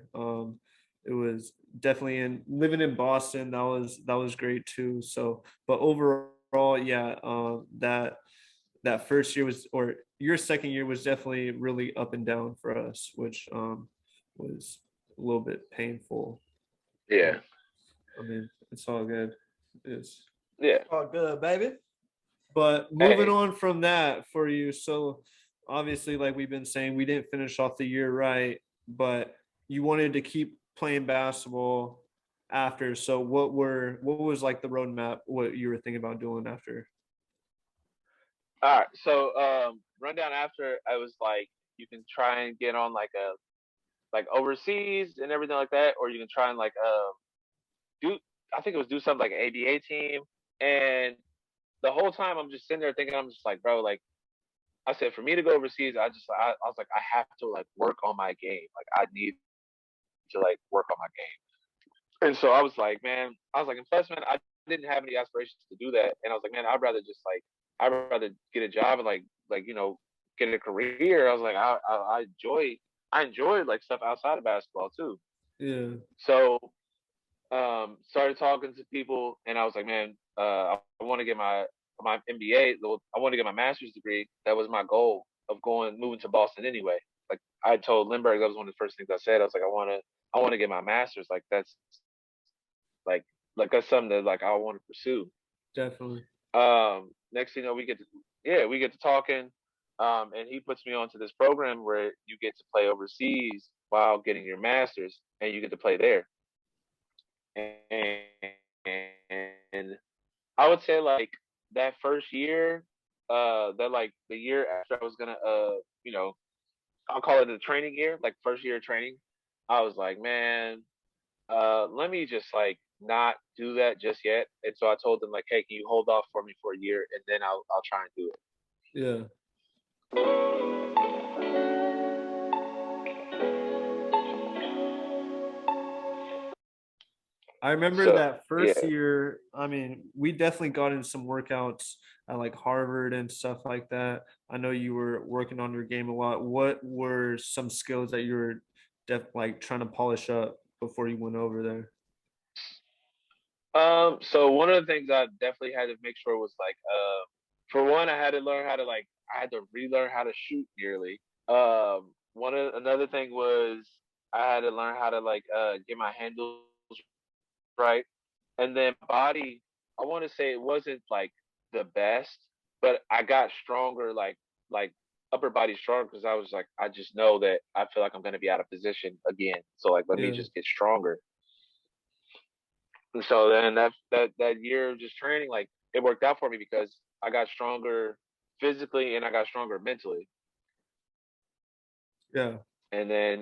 It was definitely in living in Boston, that was great too. So, but overall, yeah, that first year was, or your second year was definitely really up and down for us, which was a little bit painful. Yeah, But I mean, it's all good. It's yeah. Oh, good, baby. But moving Hey, on from that for you, so obviously, like we've been saying, we didn't finish off the year right, but you wanted to keep playing basketball after. So what was like the roadmap? What you were thinking about doing after? all right. So, rundown after I was like, you can try and get on like overseas and everything like that, or you can try and like do I think it was do something like an ABA team. And the whole time I'm just sitting there thinking, I'm just like, bro, like I said, for me to go overseas, I was like, I have to like work on my game. Like I need to like work on my game. And so I was like, man, I was like, and plus, man, I didn't have any aspirations to do that. And I was like, man, I'd rather get a job and like get a career. I was like, I enjoy like stuff outside of basketball too. Yeah, So started talking to people, and I was like, man, I want to get my MBA. I want to get my master's degree. That was my goal of moving to Boston anyway. Like I told Lindbergh, that was one of the first things I said. I was like, I want to get my master's. Like like that's something that like I want to pursue. definitely. Next thing you know, we get to talking. And he puts me onto this program where you get to play overseas while getting your master's, and you get to play there. And I would say like that first year, that like the year after I was gonna, you know, I'll call it the training year, like first year of training. I was like, man, let me just like not do that just yet. And so I told them like, hey, can you hold off for me for a year, and then I'll try and do it. Yeah. I remember So that first yeah. year. I mean, we definitely got in some workouts at like Harvard and stuff like that. I know you were working on your game a lot. What were some skills that you were like trying to polish up before you went over there? So one of the things I definitely had to make sure was like, for one, I had to learn how to like, I had to relearn how to shoot nearly. Another thing was I had to learn how to like, get my handles right, and then body. I want to say it wasn't like the best, but I got stronger, like upper body stronger because I was like, I just know that I feel like I'm gonna be out of position again. So like, let me Yeah. just get stronger. And so then that year of just training, like it worked out for me because I got stronger physically and I got stronger mentally. Yeah. And then,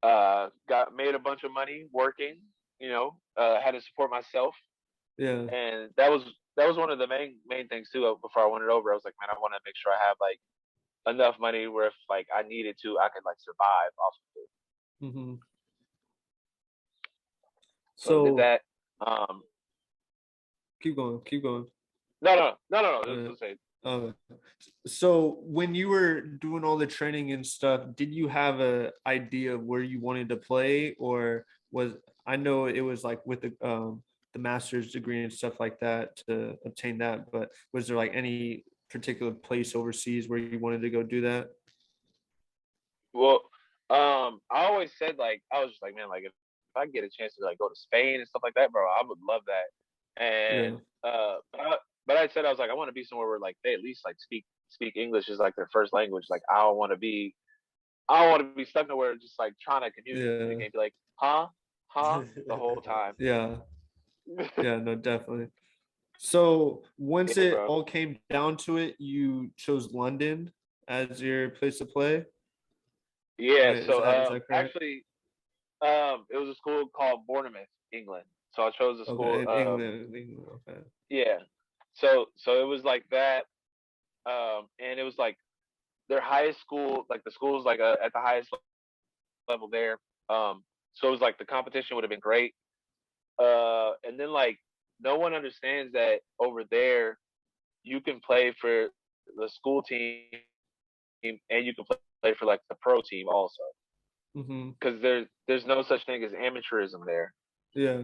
got made a bunch of money working, had to support myself. Yeah. And that was one of the main things too. Before I went it over, I was like, man, I want to make sure I have like enough money where if like I needed to, I could like survive off of it. Hmm. So I did So that. keep going. Keep going. No. It was Uh, to say, uh, so when you were doing all the training and stuff, did you have a idea of where you wanted to play, or was I know it was like with the master's degree and stuff like that to obtain that, but was there like any particular place overseas where you wanted to go do that? well, I always said like I was just like, man, like if I get a chance to like go to Spain and stuff like that, bro, I would love that. Yeah. And but I said I was like, I want to be somewhere where like they at least like speak English as like their first language. Like I don't want to be stuck nowhere just like trying to Yeah. communicate, be like, huh, the whole time. Yeah. Yeah. No, definitely. So once Yeah, it bro. all came down to it, you chose London as your place to play, Yeah. right? Is So that correct? actually, it was a school called Bournemouth, England. So I chose a school. Okay, in England, England. Okay. Yeah. So it was like that. And it was like their highest school, like the school's like at the highest level there. So it was like the competition would have been great. And then like no one understands that over there you can play for the school team and you can play for like the pro team also Mm-hmm. because there's no such thing as amateurism there. Yeah.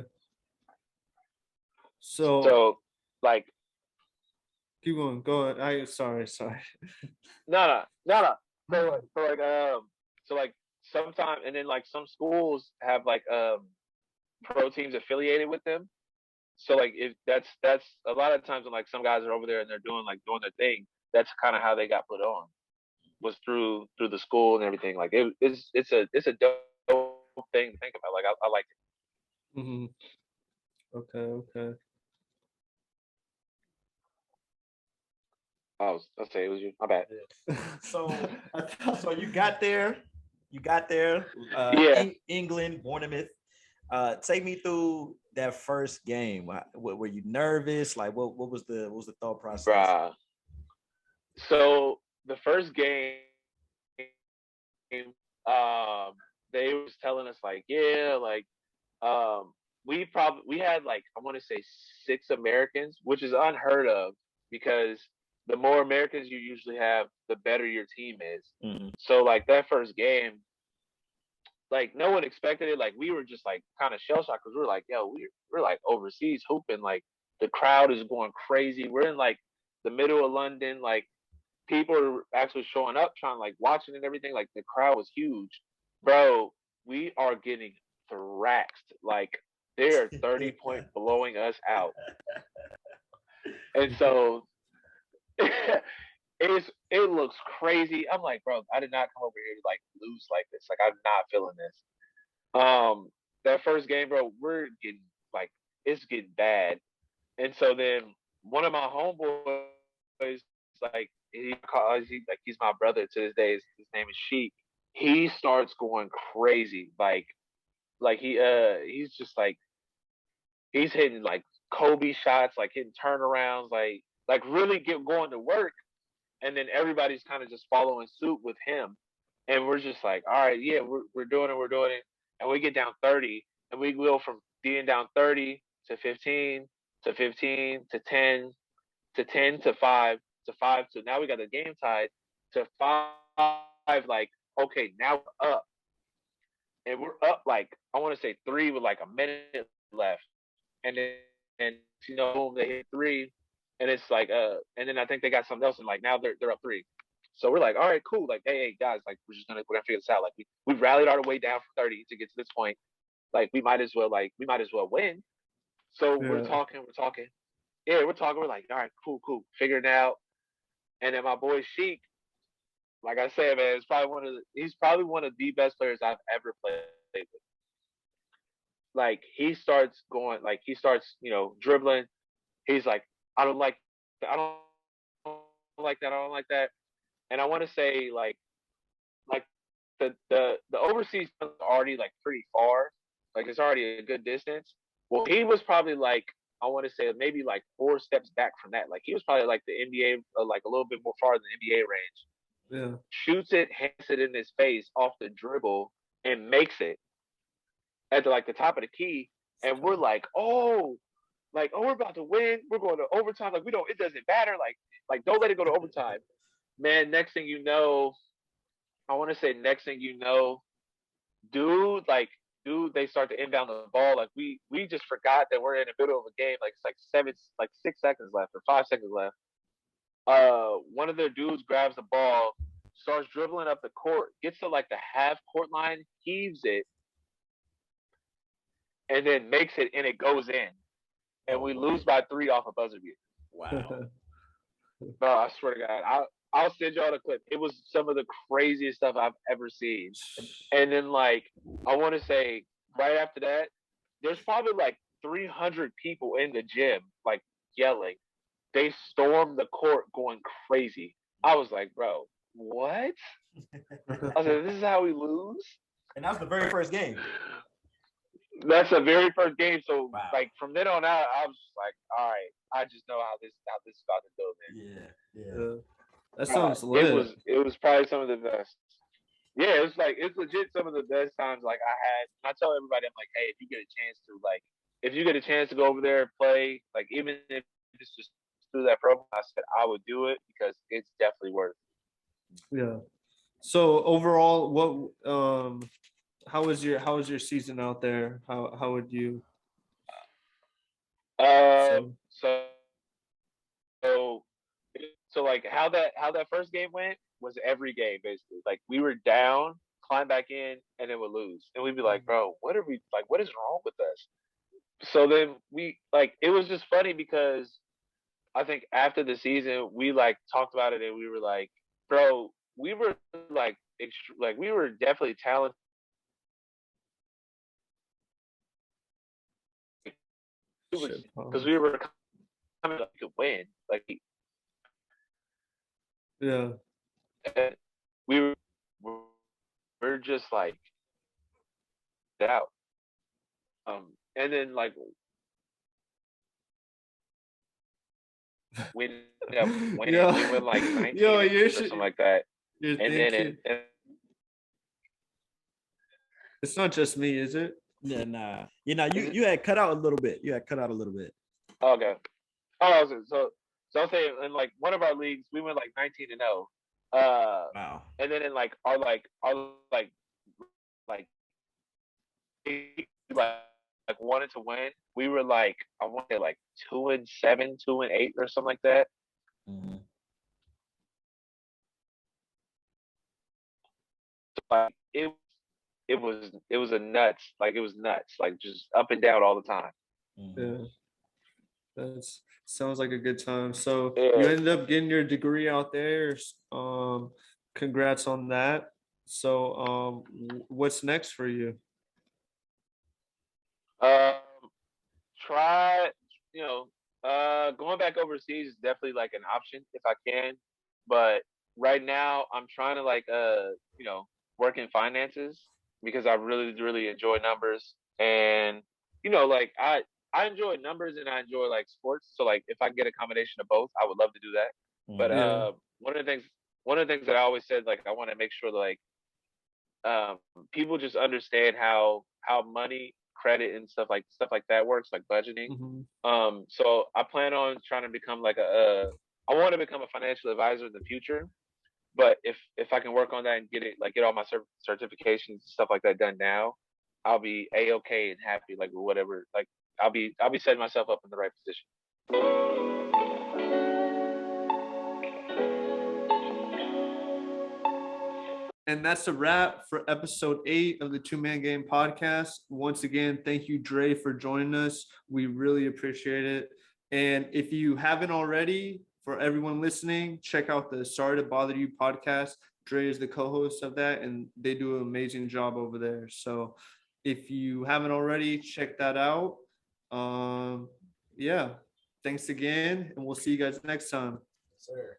So So like keep going. Go ahead. Sorry. no. So like sometimes and then like some schools have like pro teams affiliated with them. So like if that's a lot of times when like some guys are over there and they're doing their thing, that's kind of how they got put on was through the school and everything. Like it's a dope thing to think about. Like I like it. Mm-hmm. Okay. Okay. I'll say it was you. My bad. So I thought, so you got there, Yeah, England, Bournemouth. Take me through that first game. What were you nervous? Like what was the thought process? bruh. So the first game, um, they was telling us like, yeah, like we had like I want to say 6 Americans, which is unheard of because the more Americans you usually have, the better your team is. Mhm. So like that first game, like no one expected it. Like we were just like kind of shell shocked because we were like, yo, we're like overseas hooping. Like the crowd is going crazy. We're in like the middle of London. Like people are actually showing up, trying like watching and everything. Like the crowd was huge, bro. We are getting thrashed. Like they are 30 point blowing us out, and so it looks crazy. I'm like, bro, I did not come over here to like lose like this. Like I'm not feeling this. That first game, bro, we're getting like it's getting bad. And so then one of my homeboys, like he's my brother to this day. His name is Sheik. He starts going crazy, like he's just like he's hitting like Kobe shots, like hitting turnarounds, like really get going to work. And then everybody's kind of just following suit with him. And we're just like, all right, yeah, we're doing it. And we get down 30, and we go from being down 30 to 15 to 15 to 10 to 10 to 5 to 5 to now we got the game tied to 5. Like, okay, now we're up. And we're up like, I want to say 3 with like a minute left. And then, and boom, they hit 3. And it's like, and then I think they got something else, and like now they're up 3. So we're like, all right, cool. Like, hey guys, like we're gonna figure this out. Like we rallied our way down from 30 to get to this point. Like we might as well win. So we're talking. Yeah, we're talking. We're like, all right, cool, figuring it out. And then my boy Sheik, like I said, man, he's probably one of the best players I've ever played with. Like he starts going, like he starts, dribbling. He's like, I don't like that. I don't like that. I don't like that. And I want to say like the overseas is already like pretty far. Like it's already a good distance. Well, he was probably like, I want to say maybe like 4 steps back from that. Like he was probably like the NBA, like a little bit more far than the NBA range. Yeah. Shoots it, hands it in his face off the dribble, and makes it at the top of the key. And we're like, oh, we're about to win. We're going to overtime. Like it doesn't matter. Like don't let it go to overtime. Man, next thing you know, I want to say next thing you know, dude, they start to inbound the ball. Like we just forgot that we're in the middle of a game. Like it's like 6 seconds left or 5 seconds left. One of their dudes grabs the ball, starts dribbling up the court, gets to like the half court line, heaves it, and then makes it, and it goes in. And we lose by 3 off a buzzer beater. Wow. Bro, I swear to God, I'll send y'all the clip. It was some of the craziest stuff I've ever seen. And then, like, I want to say, right after that, there's probably like 300 people in the gym, like, yelling. They stormed the court going crazy. I was like, bro, what? I was like, this is how we lose? And that was the very first game. That's the very first game. So, wow. Like, from then on out, I was just like, all right, I just know how this is about to go, man. Yeah. That sounds lit. It was probably some of the best. Yeah, it's legit some of the best times like I had. And I tell everybody, I'm like, hey, if you get a chance to go over there and play, like even if it's just through that program, I said I would do it because it's definitely worth it. Yeah. So overall, what how was your season out there? How would you So like how that first game went was every game basically. Like we were down, climb back in, and then we'd lose. And we'd be like, bro, what is wrong with us? So then it was just funny because I think after the season we like talked about it and we were like, bro, we were like we were definitely talented. Because we were coming up to win. Like yeah. We're just like out. And then like we ended up winning. Yo. We went like 19 Yo, or something like that. You're And thinking, then it's not just me, is it? Yeah, nah. You had cut out a little bit. Okay. Oh, so I'll say in like one of our leagues we went like 19-0. Wow. And then in like our like wanted to win. We were like I want to say like 2-7, 2-8 or something like that. Mm-hmm. Like it was a nuts. Like it was nuts. Like just up and down all the time. Yeah. Sounds like a good time. So you Yeah. ended up getting your degree out there. Congrats on that. So what's next for you? Um, try, you know, going back overseas is definitely like an option if I can. But right now, I'm trying to like, work in finances because I really, really enjoy numbers. And, like I enjoy numbers and I enjoy like sports. So like, if I can get a combination of both, I would love to do that. But Mhm. Yeah. one of the things, that I always said, like, I want to make sure that like um, people just understand how money, credit, and stuff like that works, like budgeting. Mhm. So I plan on trying to become like I want to become a financial advisor in the future. But if I can work on that and get all my certifications and stuff like that done now, I'll be a okay and happy, like whatever. Like I'll be setting myself up in the right position. And that's a wrap for episode 8 of the Two Man Game podcast. Once again, thank you, Dre, for joining us. We really appreciate it. And if you haven't already, for everyone listening, check out the Sorry to Bother You podcast. Dre is the co-host of that, and they do an amazing job over there. So if you haven't already, check that out. Um, yeah. Thanks again, and we'll see you guys next time. Sir.